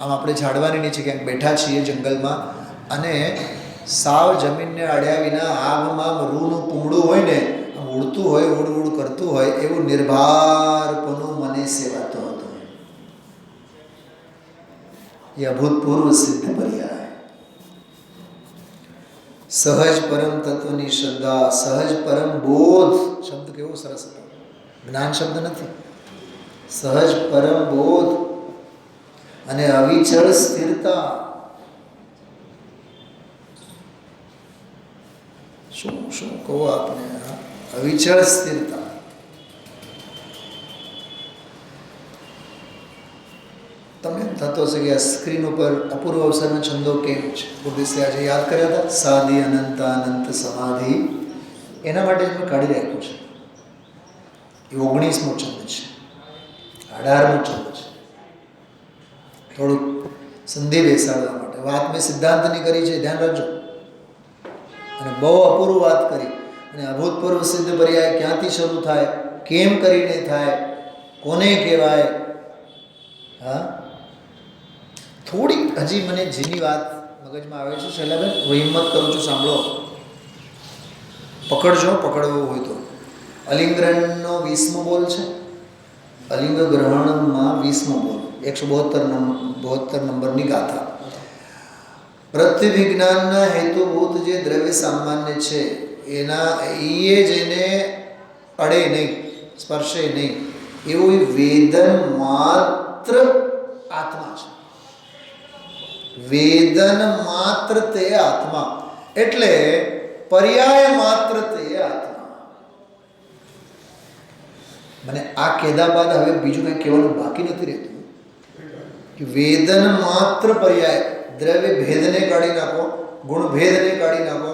આમ આપણે ઝાડવાની નીચે ક્યાંક બેઠા છીએ જંગલમાં અને સાવ જમીનને અડ્યા વિના આમાં રૂનું પૂંગળું હોય ને, આમ ઉડતું હોય, ઉડ કરતું હોય, એવું નિર્ભારપણું મને સેવાતો હતો. એ અભૂતપૂર્વ સિદ્ધ પર્યાય. સહજ પરમ તત્વની શ્રદ્ધા, સહજ પરમ બોધ શબ્દ કેવો સરસ હતો. જ્ઞાન શબ્દ નથી, સહજ પરમ બોધ અને અવિચળ સ્થિરતા. શું શું કહો આપને? અવિચળ સ્થિરતા. તમને થતો હશે કે આ સ્ક્રીન ઉપર અપૂર્વ અવસરના છંદો કેમ છે? ગુરુદેશે આજે યાદ કર્યા હતા. સાદી અનંત અનંત સમાધિ, એના માટે જ મેં કાઢી રાખ્યું છે. એ 19મો છંદ છે, 18મો છંદ છે. થોડુંક સંધિ બેસાડવા માટે વાત મેં સિદ્ધાંતની કરી છે, ધ્યાન રાખજો. અને બહુ અપૂર્વ વાત કરી. અને અભૂતપૂર્વ સિદ્ધ પર્યાય ક્યાંથી શરૂ થાય, કેમ કરીને થાય, કોને કહેવાય. હા, થોડીક હજી મને જેની વાત મગજમાં આવે છે શૈલાબેન, હું હિંમત કરું છું, સાંભળો, પકડજો, પકડવો હોય તો. અલિંગ્રહણનો 20મો બોલ છે. અલિંગ ગ્રહણમાં 20મો બોલ, 172 નંબરની ગાથા. પ્રત્યભિજ્ઞાનના હેતુભૂત જે દ્રવ્ય સામાન્ય છે એના એ જેને અડે નહીં, સ્પર્શે નહીં, એવું વેદન માત્ર આત્મા છે. વેદન માત્ર તે આત્મા, એટલે પર્યાય માત્ર તે આત્મા. મને આ કહેતા બાદ હવે બીજું કંઈ કહેવાનું બાકી નથી રહેતું કે વેદન માત્ર પર્યાય, દ્રવ્ય ભેદને કાઢી નાખો, ગુણ ભેદને કાઢી નાખો,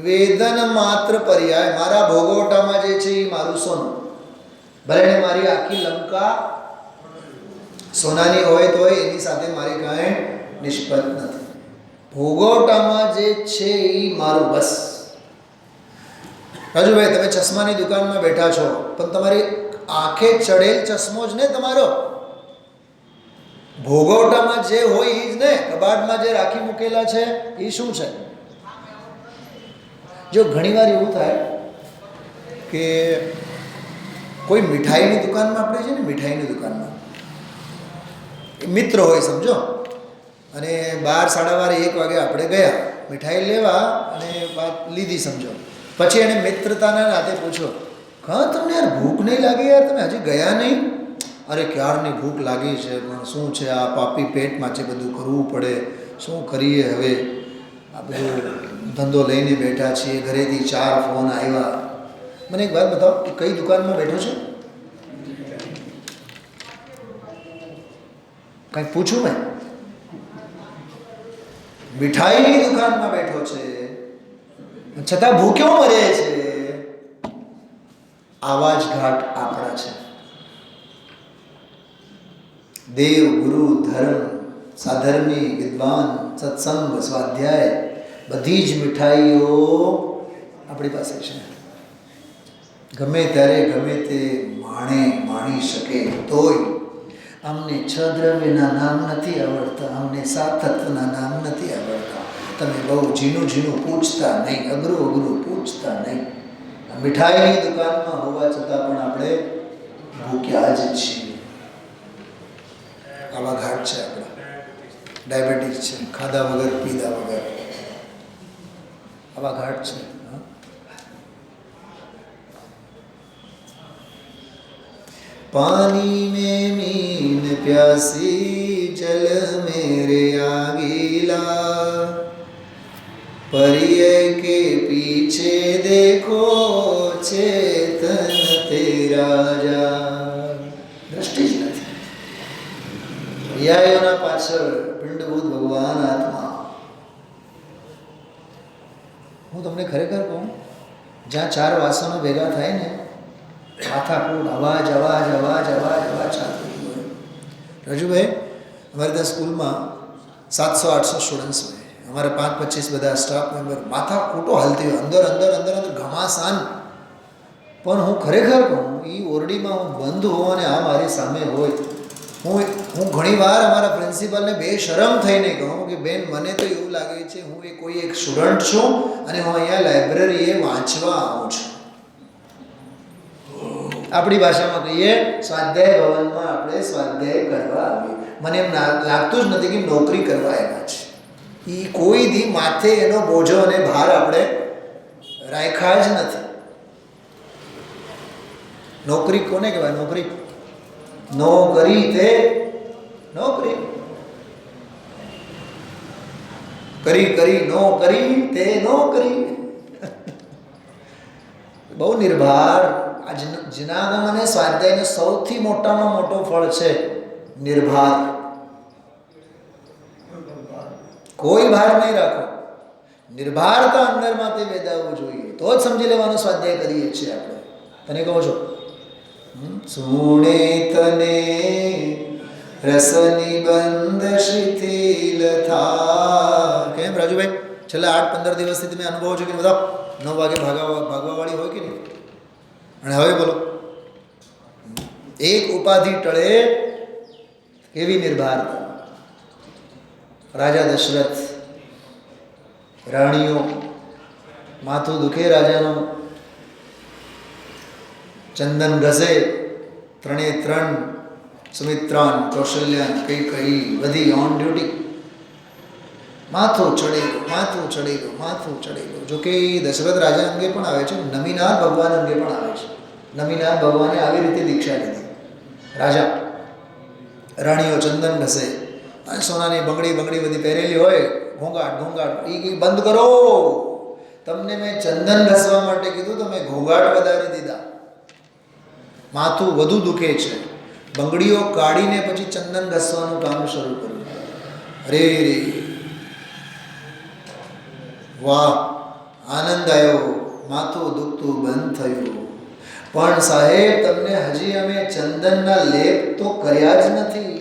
વેદન માત્ર પર્યાય. મારા ભોગવટામાં જે છે એ મારું સોનું, ભલે ને મારી આખી લંકા સોનાની હોય તો એની સાથે મારી કાંઈ નિષ્પત નથી. ભોગવટામાં જે છે એ મારું, બસ. રાજુભાઈ, તમે ચશ્માની દુકાનમાં બેઠા છો, પણ તમારી આંખે ચડેલ ચશ્મો જ ને તમારો. ભોગવટામાં જે હોય એ જ ને, કબાટમાં જે રાખી મૂકેલા છે એ શું છે? જો ઘણીવાર એવું થાય કે કોઈ મીઠાઈની દુકાનમાં આપણે છે ને, મીઠાઈની દુકાનમાં મિત્ર હોય સમજો, અને 12, 12:30, 1 વાગે આપણે ગયા મીઠાઈ લેવા, અને વાત લીધી સમજો. પછી એને મિત્રતાના નાતે પૂછો, હા તમને યાર ભૂખ નહીં લાગી? યાર તમે હજી ગયા નહીં? અરે ક્યારની ભૂખ લાગી છે, પણ શું છે આ પાપી પેટમાં છે, બધું કરવું પડે, શું કરીએ હવે, આ બધું ધંધો લઈને બેઠા છીએ, ઘરેથી 4 ફોન આવ્યા. મને એક વાત બતાવો કે કઈ દુકાનમાં બેઠો છે? કંઈક પૂછું મેં? મીઠાઈની દુકાનમાં બેઠો છે, છતાં ભૂખ્યો મરે છે. આવા જ ઘાટ આંકડા છે. દેવ, ગુરુ, ધર્મ, સાધર્મી, વિદ્વાન, સત્સંગ, સ્વાધ્યાય, બધી જ મીઠાઈઓ આપણી પાસે છે. ગમે ત્યારે ગમે તે માણી શકે. તોય અમને 6 દ્રવ્યના નામ નથી આવડતા, અમને 7 તત્વના નામ નથી આવડતા. તમે બહુ ઝીણું ઝીણું પૂછતા નહીં, અઘરું અઘરું પૂછતા નહીં. મીઠાઈની દુકાનમાં હોવા છતાં પણ આપણે ભૂખ્યા જ છીએ. આવા ઘાટ છે આપણા. ડાયાબિટીસ છે, ખાધા વગર પીધા વગર, આવા ઘાટ છે. पानी में मीन प्यासी, जल मेरे आगीला, परिय के पीछे देखो चेतन तेरा जा. દ્રષ્ટિ જ નથી. પર્યાયોના પાછળ પિંડભૂત ભગવાન આત્મા. હું તમને ખરેખર કહું, જ્યાં 4 વાસણો ભેગા થાય ને, માથાકૂટ, અવાજ અવાજ અવાજ અવાજ અવાજ ચાલતું હોય. રજુભાઈ, અમારે ત્યાં સ્કૂલમાં 700-800 સ્ટુડન્ટ્સ હોય, અમારે 5-25 બધા સ્ટાફ મેમ્બર. માથાકૂટો હાલતી હોય, અંદર અંદર અંદર અંદર ઘમાસાન. પણ હું ખરેખર કહું, એ ઓરડીમાં હું બંધ હોઉં અને આ મારી સામે હોય, હું ઘણીવાર અમારા પ્રિન્સિપલને બેશરમ થઈને કહું કે બેન, મને તો એવું લાગે છે હું કોઈ એક સ્ટુડન્ટ છું અને હું અહીંયા લાઇબ્રેરીએ વાંચવા આવું છું. આપણી ભાષામાં કહીએ, સ્વાધ્યાય ભવનમાં આપણે સ્વાધ્યાય કરવા આવીએ. મને એમ લાગતું જ નથી કે નોકરી કરવા આવ્યા છે. એ કોઈ દી માથે એનો બોજો અને ભાર આપણે રાખ્યા જ નથી. નોકરી કોને કહેવાય? નોકરી નોકરી તે નોકરી કરી નોકરી તે નોકરી. બહુ નિર્ભાર. આ જનાગમ અને સ્વાધ્યાયનો સૌથી મોટામાં મોટો ફળ છે નિર્ભાર. કોઈ ભાર નહીં રાખો. નિર્ભારતા અંદરમાંથી વેદાવવું જોઈએ, તો જ સમજી લેવાનો સ્વાધ્યાય કરીએ છીએ આપણે. તને કહો છો સુણે તને રસનિબંધ શિથિલ થા. કેમ રાજુભાઈ, છેલ્લા 8-15 દિવસથી તમે અનુભવો છો કે બધા 9 વાગે ભાગવાવાળી હોય કે નહીં? અને હવે બોલો, એક ઉપાધિ ટળે કેવી નિર્ભારતા. રાજા દશરથ, રાણીઓ, માથું દુખે રાજાનું, ચંદન ઘસે, 3 સુમિત્રાન, કૌશલ્યાન, કઈ બધી ઓન ડ્યુટી. માથું ચડેલું. જો કે દશરથ રાજા અંગે પણ આવે છે, નમીનાથ ભગવાન અંગે પણ આવે છે. નમીનાથ ભગવાને આવી રીતે દીક્ષા લીધી. રાજા, રાણીઓ ચંદન ઘસે અને સોનાની બંગડી બધી પહેરેલી હોય, ઘોંઘાટ એ બંધ કરો. તમને મેં ચંદન ઘસવા માટે કીધું, તમે ઘોંઘાટ વધારી દીધા. માથું વધુ દુખે છે, બંગડીઓ કાઢીને પછી ચંદન ઘસવાનું કામ શરૂ કર્યું. અરે વાહ, આનંદ આવ્યો, માથું દુખતું બંધ થયું. પણ સાહેબ, તમને હજી અમે ચંદનના લેપ તો કર્યા જ નથી.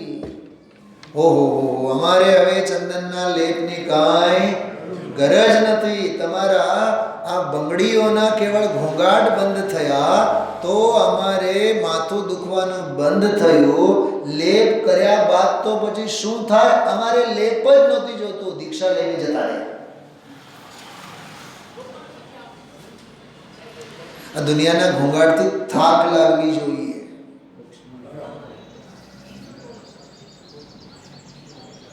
ઓહો, અમારે હવે ચંદનના લેપની કાંઈ ગરજ નથી. તમારા આ બંગડીઓના કેવળ ઘોંઘાટ બંધ થયા તો અમારે માથું દુખવાનું બંધ થયું. લેપ કર્યા બાદ તો પછી શું થાય? અમારે લેપ જ નહોતી જોતું, દીક્ષા લઈને જતા રહ્યા. આ દુનિયાના ઘોંઘાટથી થાક લાગવી જોઈએ.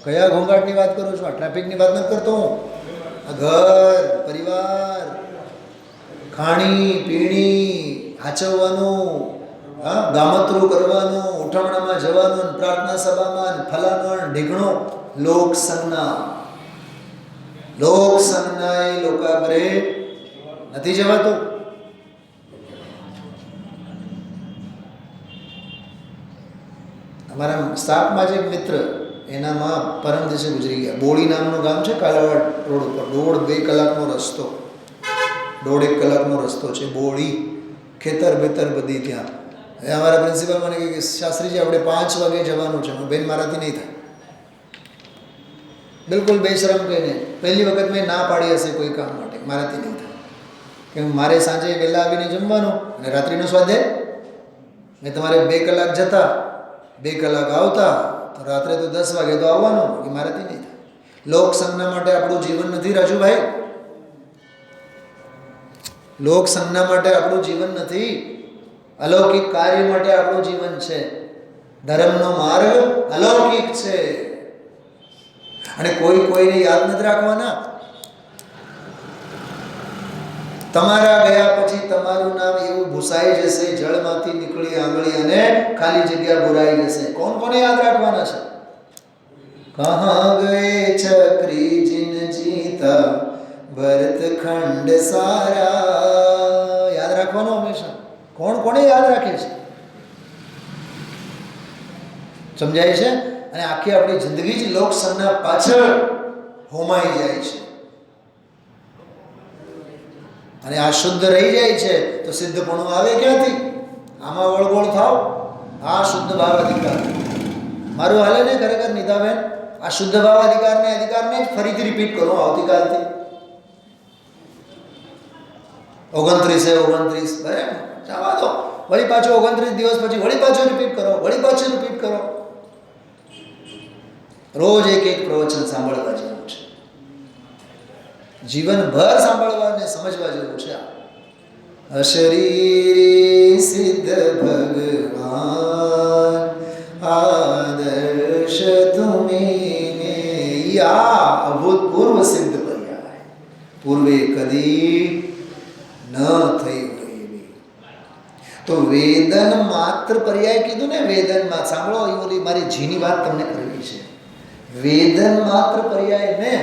કયા ઘોંઘાટની વાત કરું છું? આ ટ્રાફિકની વાત નથી કરતો હું. આ ઘર પરિવાર, ખાણી પીણી, હાચવવાનું, ગામતરું કરવાનું, ઉઠામણામાં જવાનું, પ્રાર્થના સભામાં ફલાનું ઢીકણું. લોકસંજ્ઞા એ લોકાગ્રે નથી જવાતું. અમારા સ્ટાફમાં જે મિત્ર, એનામાં પરમ દિવસે ગુજરી ગયા. બોળી નામનું ગામ છે કાલાવાડ રોડ ઉપર. 1.5 કલાકનો રસ્તો, 1.5 કલાકનો રસ્તો છે. બોળી, ખેતર બેતર બધી ત્યાં. હવે અમારા પ્રિન્સિપલ મને કહે કે શાસ્ત્રીજી આપણે 5 વાગે જવાનું છે. બેન, મારાથી નહીં થાય. બિલકુલ બેશરમ કહીને પહેલી વખત મેં ના પાડી હશે કોઈ કામ માટે, મારાથી નહીં થાય. કે મારે સાંજે વહેલા આવીને જમવાનું અને રાત્રિનો સ્વાધ્યાય. મેં તમારે 2 કલાક જતા, 2 કલાક આવતા, તો રાત્રે તો 10 વાગે તો આવવાનું, એ મારાથી નહીં થાય. લોકસંજ્ઞા માટે આપણું જીવન નથી રાજુભાઈ. લોકસંજ્ઞા માટે આપણું જીવન નથી. અલૌકિક કાર્ય માટે આપણું જીવન છે. ધર્મનો માર્ગ અલૌકિક છે. અને કોઈને યાદ નથી રાખવાના. તમારા ગયા પછી તમારું નામ એવું ભૂસાઈ જશે, જળમાંથી નીકળી આંગળી અને ખાલી જગ્યા ભરાઈ જશે. કોને યાદ રાખવાના છે? કહા ગયે ચક્રી જીન જીતા ભરત ખંડ સારા. યાદ રાખવાનું હંમેશા. કોને યાદ રાખે છે? સમજાય છે? અને આખી આપણી જિંદગી જ લોકસંજ્ઞા પાછળ હોમાઈ જાય છે. અને આ શુદ્ધ રહી જાય છે તો સિદ્ધપણું આવે ક્યાંથી? આમાં વળગોળ થાવ. આ શુદ્ધ ભાવ અધિકાર મારું હાલે ને ખરેખર નીતાબેન. આ શુદ્ધ ભાવ અધિકારને જ ફરીથી રિપીટ કરો આવતીકાલથી. 29 બરાબર, જવા દો. વળી પાછો 29 દિવસ પછી વળી પાછો રિપીટ કરો. રોજ એક પ્રવચન સાંભળવા જેવું છે. જીવનભર સાંભળવા અને સમજવા જેવું છે. અશરીરી સિદ્ધ ભગવાન આદર્શ તુમીને. આ અભૂતપૂર્વ સિદ્ધ પર્યાય પૂર્વે કદી ન થઈ હોય એવી. તો વેદન માત્ર પર્યાય કીધું ને. વેદનમાં સાંભળો, એ ઓલી મારી જીની વાત તમને કરવી છે. વેદન માત્ર પર્યાય ને.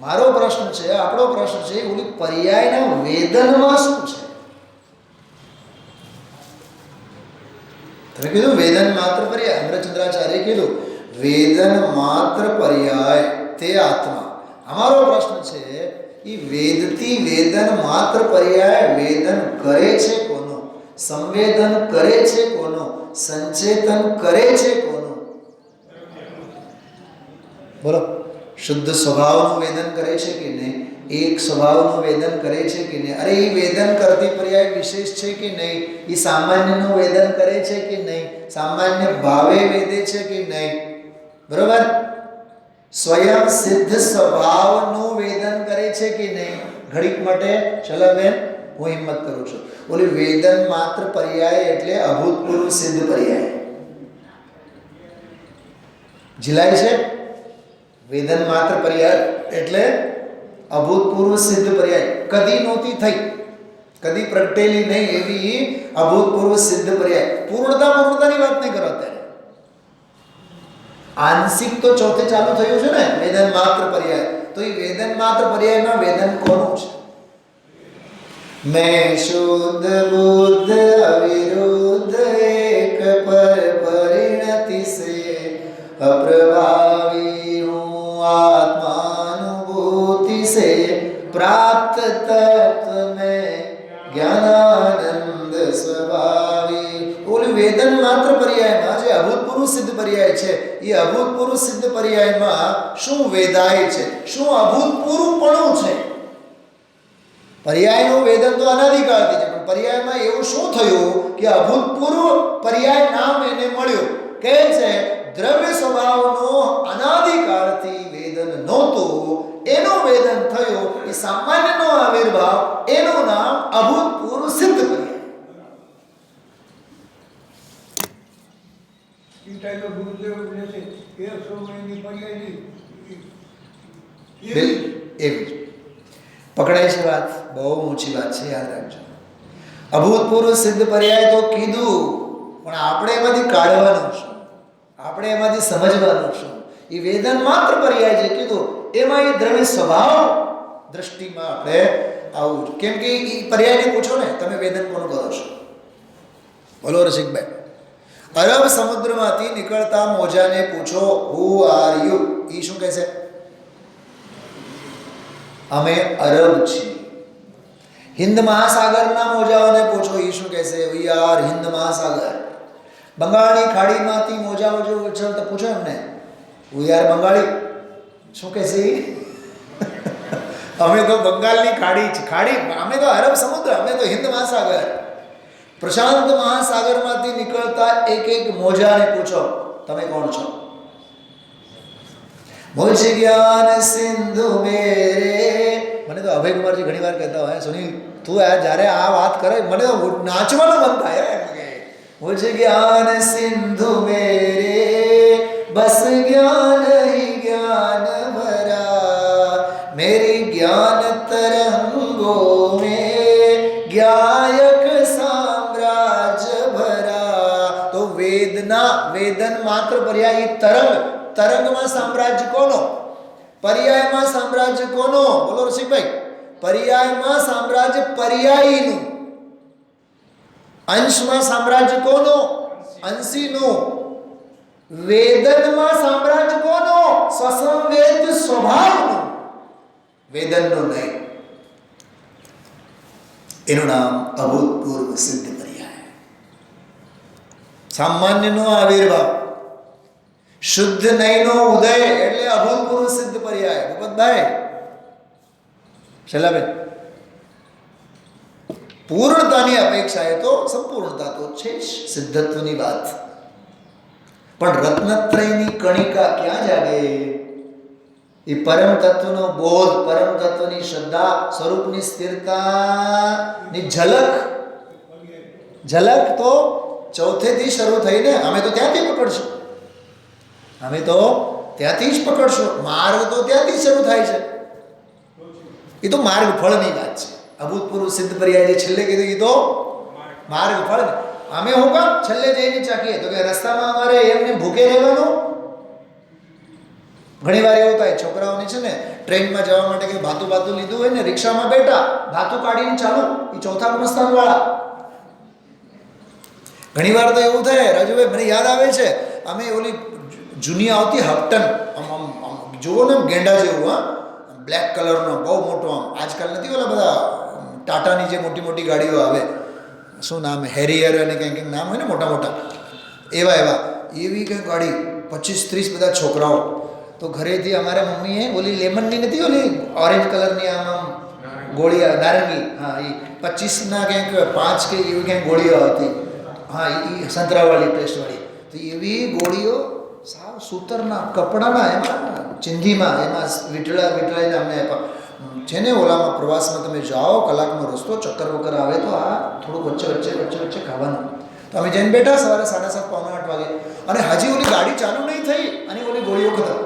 મારો પ્રશ્ન છે, આપણો પ્રશ્ન છે, ઓલી પર્યાયના વેદનમાં શું છે? તમે કીધું વેદન માત્ર પર્યાય. અમરચંદ્રાચાર્ય કીધું વેદન માત્ર પર્યાય તે આત્મા. અમારો પ્રશ્ન છે, એ વેદથી વેદન માત્ર પર્યાય વેદન કરે છે કોનો? સ સંવેદન કરે છે કોનું? સંચેતન કરે છે કોનું? બોલો. શુદ્ધ સ્વભાવનું વેદન કરે છે કે નહીં? એક સ્વભાવનું વેદન કરે છે કે નહીં? અરે એ વેદન કરતી પર્યાય વિશેષ છે કે નહીં? એ સામાન્યનું વેદન કરે છે કે નહીં? સામાન્ય ભાવે વેદે છે કે નહીં? બરોબર. સ્વયં સિદ્ધ સ્વભાવનું વેદન કરે છે કે નહીં? ઘડીક માટે ચલાબેન હું હિંમત કરું છું. બોલે વેદન માત્ર પર્યાય એટલે અભૂતપૂર્વ સિદ્ધ પર્યાય. જીલાય છે? વેદન માત્ર પર્યાય એટલે અભૂતપૂર્વ સિદ્ધ પર્યાય. કદી નહોતી થઈ, કદી પ્રગટેલી નહીં એવી અભૂતપૂર્વ સિદ્ધ પર્યાય. પૂર્ણતાની વાત નહીં કરો અત્યારે. આંશિક તો ચોથે ચાલુ થયું છે ને વેદન માત્ર પર્યાય. તો એ વેદન માત્ર પર્યાયમાં વેદન કોનું છે? मैं शुद्ध बुद्ध अविरुद्ध एक पर परिणति से अप्रभावी हूँ आत्मानुभूति से प्राप्त तत्व में ज्ञानानंद स्वभावी. ઓલું વેદન માત્ર પર્યાયમાં જે અભૂતપૂર્વ સિદ્ધ પર્યાય છે એ અભૂતપૂર્વ સિદ્ધ પર્યાયમાં શું વેદાય છે? શું અભૂતપૂર્વપણું છે? પર્યાયનું વેદન તો અનાદિકાળથી છે, પણ પર્યાયમાં એવું શું થયું કે અભૂતપૂર્વ પર્યાય નામ એને મળ્યું? કહે છે દ્રવ્ય સ્વભાવનો અનાદિકાળથી વેદન નહોતું, એનું વેદન થયું. એ સામાન્યનો આવિર્ભાવ, એનું નામ અભૂતપૂર્વ સિદ્ધ પર્યાય. પકડાય છે વાત? બહુ ઊંચી વાત છે, યાદ રાખજો. અભૂતપૂર્વ સિદ્ધ પર્યાય તો કીધું, પણ આપણે એમાંથી કાઢવાનું શું? આપણે એમાંથી સમજવાનું શું? એ વેદન માત્ર પર્યાય છે કીધું, એમાં એ દ્રવ્ય સ્વભાવ દ્રષ્ટિમાં આપણે આવું. કેમ કે એ પર્યાયને પૂછો ને તમે વેદન કોનું કરો છો? બોલો રસિકભાઈ. અરબ સમુદ્રમાંથી નીકળતા મોજાને પૂછો હુ આર યુ. એ શું કહે છે? અમે અરબ છીએ. હિન્દ મહાસાગરના મોજાઓને પૂછો, એ શું કહે છે? વી આર હિન્દ મહાસાગર. બંગાળની ખાડીમાંથી મોજાઓ જો ઉછળતા પૂછો એમને, વી આર બંગાળી. શું કહે છે? અમે તો બંગાળની ખાડી, અમે તો અરબ સમુદ્ર, અમે તો હિન્દ મહાસાગર. પ્રશાંત મહાસાગરમાંથી નીકળતા એક એક મોજાને પૂછો તમે કોણ છો? મુझ જ્ઞાન સિંધુ મેરે. મને તો અભય કુમારજી ઘણી વાર કહેતા હોય, સુનિલ તું જ્યારે આ વાત કરે મને તો નાચવાનું મન થાય. મુझ જ્ઞાન સિંધુ મેરે બસ જ્ઞાન હી જ્ઞાન ભરા મેરી જ્ઞાન તરંગો में ज्ञायक साम्राज्य भरा. तो વેદન માત્ર પર્યાય તરંગમાં સામ્રાજ્ય કોનો? પર્યાયમાં સામ્રાજ્ય કોનો? બોલો રસિકભાઈ. પર્યાયમાં સામ્રાજ્ય પર્યાયીનું. અંશમાં સામ્રાજ્ય કોનો? અંશીનું. વેદનમાં સામ્રાજ્ય કોનો? સ્વસંવેદ સ્વભાવનું, વેદનનું નહીં. એનું નામ અભૂતપૂર્વ સિદ્ધ પર્યાય. સામાન્યનો આવિર્ભાવ, શુદ્ધ નયનો ઉદય એટલે અભૂતપૂર્વ સિદ્ધ પર્યાય. ભૂપતભાઈ, શૈલાબેન, પૂર્ણતાની અપેક્ષાએ તો સંપૂર્ણતા તો છે જ, સિદ્ધત્વની વાત. પણ રત્નત્રયની કણિકા ક્યાં જાગે? એ પરમ તત્વનો બોધ, પરમ તત્વની શ્રદ્ધા, સ્વરૂપની સ્થિરતાની ઝલક તો ચોથેથી શરૂ થઈને અમે તો ત્યાંથી પકડશું. અમે તો ત્યાંથી જ પકડશું. માર્ગ તો ત્યાંથી જ શરૂ થાય છે. એ તો માર્ગ ફળની વાત છે. અભૂતપૂર્વ સિદ્ધ પર્યાય જે છેલ્લે કીધું એ તો માર્ગ ફળ. અમે હું કામ છેલ્લે જઈને ચાકીએ તો કે રસ્તામાં અમારે એમને ભૂખે રહેવાનું? ઘણી વાર એવું થાય છોકરાઓને છે ને ટ્રેનમાં જવા માટે કે ભાતું લીધું હોય ને, રિક્ષામાં બેઠા ભાતું કાઢીને ચાલુ, એ ચોથા ગુણસ્થાન વાળા. ઘણી વાર તો એવું થાય રાજુભાઈ, મને યાદ આવે છે અમે ઓલી જૂની આવતી હપ્ટન, આમ જુઓ ને ગેંડા જેવું, હા, બ્લેક કલરનો બહુ મોટો, આમ આજકાલ નથી ઓલા બધા ટાટાની જે મોટી મોટી ગાડીઓ આવે શું નામ હેરિયર અને કંઈક નામ હોય ને મોટા મોટા એવા એવી કંઈક ગાડી 25-30 બધા છોકરાઓ. તો ઘરેથી અમારા મમ્મીએ ઓલી લેમનની નથી, ઓલી ઓરેન્જ કલરની આમ ગોળીઓ નારંગી, હા એ 25ના ક્યાંક 5 કે એવી ક્યાંક ગોળીઓ હતી, હા એ સંતરાવાળી ટેસ્ટવાળી. તો એવી ગોળીઓ સાવ સૂતરના કપડાના એમાં ચિંધીમાં એમાં વીંટળાઈને અમને છે ને. ઓલામાં પ્રવાસમાં તમે જાઓ, કલાકનો રસ્તો, ચક્કર વક્કર આવે તો આ થોડું વચ્ચે ખાવાનું. તો અમે જઈને બેઠા સવારે 7:30 પોણા 8 વાગે, અને હજી ઓલી ગાડી ચાલુ નહીં થઈ અને ઓલી ગોળીઓ ખતમ.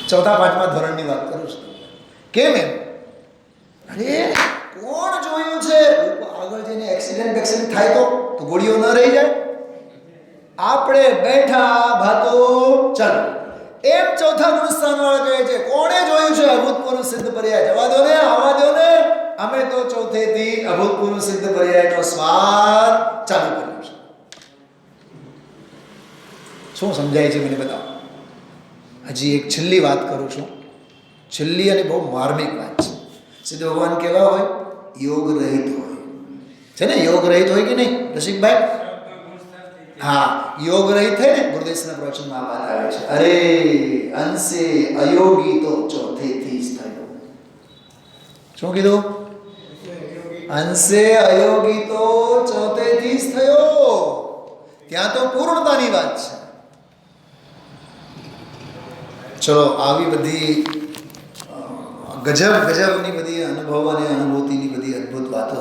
4-5મા ધોરણની વાત કરું છું. કેમ એમ? અરે કોણ જોયું છે આગળ જઈને એક્સિડન્ટ થાય તો ગોળીઓ ન રહી જાય? આપણે બેઠા ભાતો ચાલો એમ ચોથા ગુણસ્થાન વાળા કહે છે કોણે જોયું છે અભૂતપૂર્વ સિદ્ધ પર્યાય? જવા દો ને, આવવા દો ને. અમે તો ચોથેથી અભૂતપૂર્વ સિદ્ધ પર્યાયનો સ્વાદ ચાલુ કર્યો છે. શું સમજાય છે મને બતાવો. હજી એક છેલ્લી વાત કરું છું, છેલ્લી અને બહુ માર્મિક વાત છે. સિદ્ધ ભગવાન કેવા હોય? યોગ રહિત હોય છે ને. યોગ રહિત હોય કે નહીં રસિકભાઈ? હા, યોગ રહિત થાય ને. ગુરુદેવના પ્રવચનમાં આ વાત આવે છે, અરે અંશે અયોગી તો ચોથેથી જ થયો. શું કીધું? અંશે અયોગી તો ચોથેથી જ થયો. ત્યાં તો પૂર્ણતાની વાત છે. ચલો, આવી બધી ગજબની બધી અનુભવ અને અનુભૂતિની બધી અદ્ભુત વાતો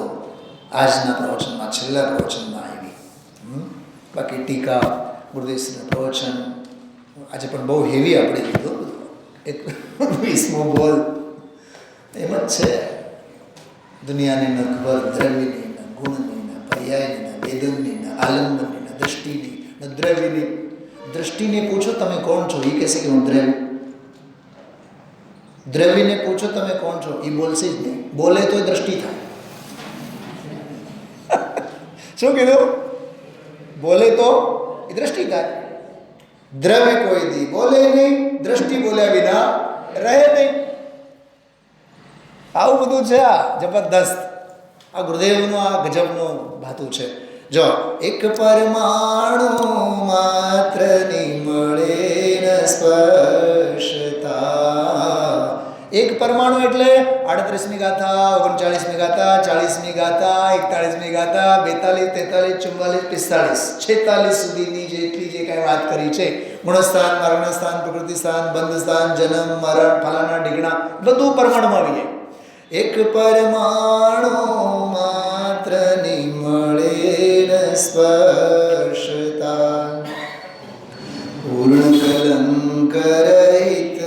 આજના પ્રવચનમાં, છેલ્લા પ્રવચનમાં આવી. બાકી ટીકા, ગુરુદેવના પ્રવચન આજે પણ બહુ હેવી આપણે લીધું. એક 20મો બોલ એમ જ છે. દુનિયાની ન ખબર દ્રવ્યની, ન ગુણની, ન પર્યાયની, ન વેદનની, ન આલંબનની, ન દ્રષ્ટિની, ન દ્રવ્યની. દ્રષ્ટિને પૂછો તમે કોણ છો, એ કહેશે કે હું દ્રવ્ય. દ્રવ્યને પૂછો તમે કોણ છો, એ બોલશે જ નહીં. બોલે તો દ્રષ્ટિ થાય. શું કીધું? બોલે તો એ દ્રષ્ટિ થાય. દ્રવ્ય કોઈ દી બોલે નહીં, દ્રષ્ટિ બોલ્યા વિના રહે નહીં. આવું બધું છે. આ જબરદસ્ત આ ગુરુદેવનું આ ગજબનું ભાતું છે. જો એક પરમાણુ માત્રની મળે ન સ્પર્શતા. એક પરમાણુ એટલે 38મી ગાથા, 39મી ગાથા, 40મી ગાથા, 41મી ગાથા, 42, 43, 44, 45, 46 સુધીની જેટલી જે કાંઈ વાત કરી છે, ગુણસ્થાન, મરણસ્થાન, પ્રકૃતિ સ્થાન, બંધ સ્થાન, જન્મ, મરણ, ફલાણા ઢીકણા, બધું પરમાણુમાં આવી જાય. એક પરમાણુ માત્રની મળે ન સ્પર્શતા. પૂર્ણ કલંક રહિત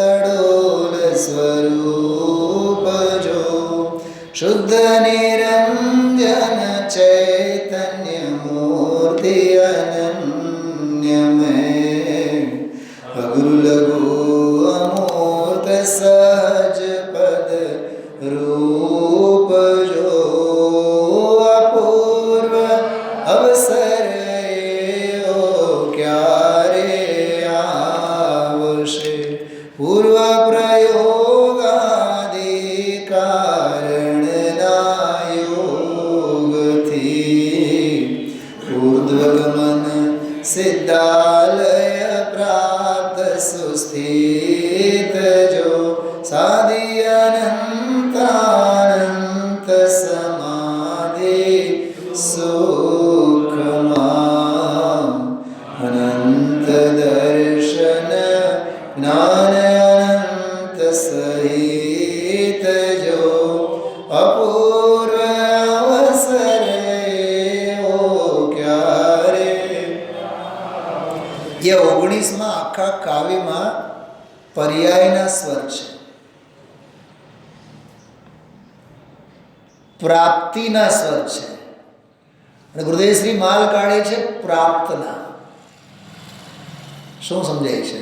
અડોલ સ્વરૂપ જો શુદ્ધ નિરંજન ચૈતન્ય મૂર્તિ અનન્યમય અગુરુ લઘુ અમૂર્ત સહજ પદ રૂપ જો અપૂર્વ અવસર ક્યારે આવશે. પૂર્વ પ્રયોગાદિ કારણના યોગથી ઉર્ધ્વગમન સિદ્ધાલય પ્રાપ્ત સુસ્થિત જો સાધી અનંતાનંત સમાધિ સુખમાં અનંત દર્શન જ્ઞાન અનંત સહિત જો અપૂર્વ અવસર ક્યારે. એ 19માં આખા કાવ્યમાં પર્યાયના સ્વર છે, પ્રાપ્તિના સ્વર છે, અને ગુરુદેવ શ્રી માલ કાઢે છે પ્રાપ્તના. શું સમજાય છે?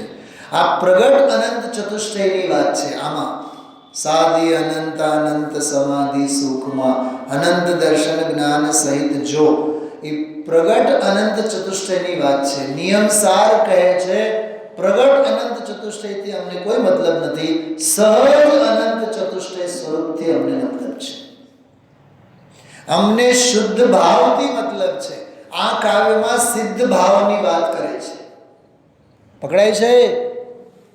આ પ્રગટ અનંત ચતુષ્ટયની વાત છે. આમાં સાદી અનંત અનંત સમાધિ સુખમાં અનંત દર્શન જ્ઞાન સહિત જો એ પ્રગટ અનંત ચતુષ્ટયની વાત છે. નિયમસાર કહે છે પ્રગટ અનંત ચતુષ્ટયથી અમને કોઈ મતલબ નથી, સહજ અનંત ચતુષ્ટય સ્વરૂપથી અમને મતલબ છે. અમને શુદ્ધ ભાવથી મતલબ છે. આ કાવ્યમાં સિદ્ધ ભાવની વાત કરે છે. પકડાય છે?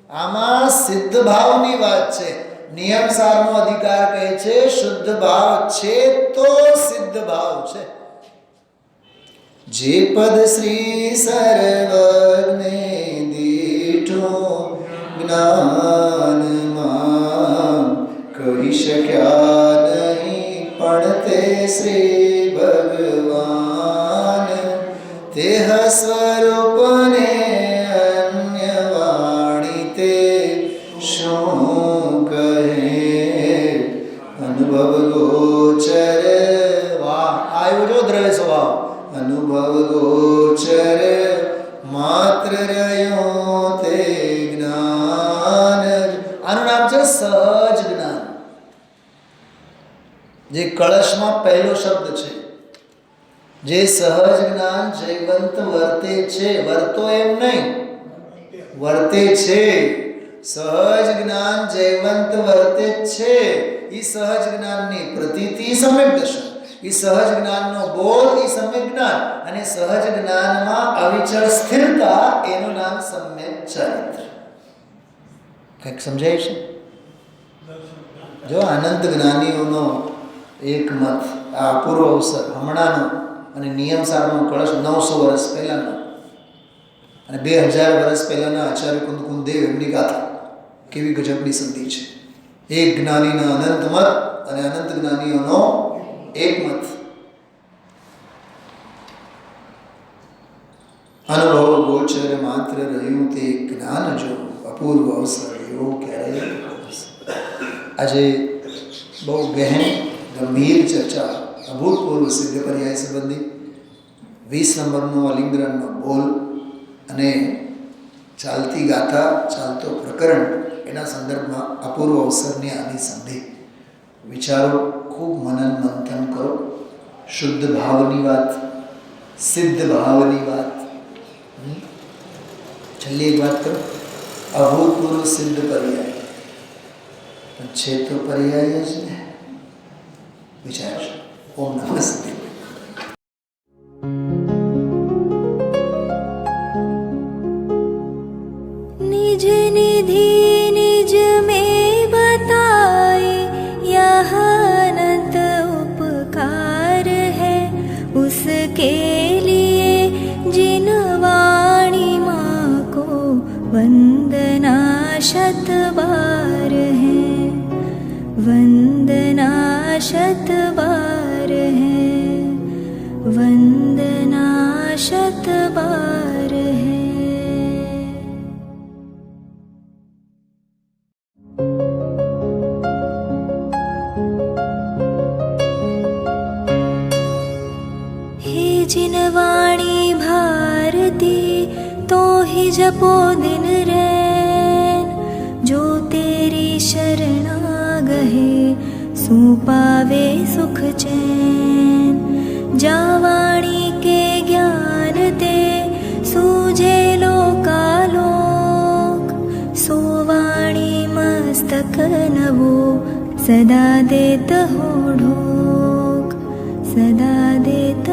આમાં સિદ્ધ ભાવની વાત છે. નિયમસારનો અધિકાર કહે છે શુદ્ધ ભાવ છે તો સિદ્ધ ભાવ છે. જે પદ શ્રી સર્વજ્ઞે દીઠો જ્ઞાનમાં કહી શક્યા નહીં પણ તે શ્રી ભગવાન તેહ સ્વરૂપને અન્ય વાણી તે શું કહે અનુભવ ગોચર. વાહ, આવ્યો જો દ્રવ્ય સ્વભાવ. અનુભવ ગોચર માત્ર રહ્યો તે જ્ઞાન. આનું નામ છે સહજ જ્ઞાન. જે કળશમાં પહેલો શબ્દ છે, જે સહજ જ્ઞાન જયવંત વર્તે છે. વર્તો એમ નહીં, વર્તે છે. સહજ જ્ઞાન જયવંત વર્તે છે. એ સહજ જ્ઞાનની પ્રતીતિ સમ્યક દર્શન, એ સહજ જ્ઞાનનો બોધ, એ સમ્યક જ્ઞાન. અને સહજ જ્ઞાનમાં અવિચળ સ્થિરતા, એનું નામ સમ્યક ચરિત્ર. કંઈક સમજાય છે? જો અનંત જ્ઞાનીઓનો એક મત, આ પૂર્વ અવસર હમણાંનો અને નિયમસારનો કળશ 900 વર્ષ પહેલાંનો અને 2000 વર્ષ પહેલાંના આચાર્ય કુંદકુંદેવ એમની ગાથા કેવી ગજબની સંધિ છે. એક જ્ઞાનીના અનંત મત અને અનંત જ્ઞાનીઓનો એક મત. અનુભવ ગોચર માત્ર રહ્યું તે જ્ઞાન જો અપૂર્વ અવસર એવો ક્યારેય. આજે બહુ ગહેન ગંભીર ચર્ચા અભૂતપૂર્વ સિદ્ધ પર્યાય સંબંધી 20 નંબરનો અલિંગરણનો બોલ અને ચાલતી ગાથા, ચાલતો પ્રકરણ, એના સંદર્ભમાં અપૂર્વ અવસરની આની સંધિ. વિચારો, ખૂબ મનન મંથન કરો. શુદ્ધ ભાવની વાત, સિદ્ધ ભાવની વાત. છેલ્લી એક વાત કરો. અભૂતપૂર્વ સિદ્ધ પર્યાય પણ છે તો પર્યાય જ ને. વિચારજો. ઓમ નમઃ શિવાય. निज निधि निज में बताए यह अनंत उपकार है उसके लिए जिन वाणी माँ को वंदना शत बार है, वंदना शत बार है, वंदना शत बार है. जिन वाणी भारती तो ही जपो दिन रैन, जो तेरी शरणा गहे सो पावे सुख चैन. जा वाणी के ज्ञान ते सूझे लोकालोक, सो वाणी मस्तक नवो सदा देत हो ढोक, सदा देत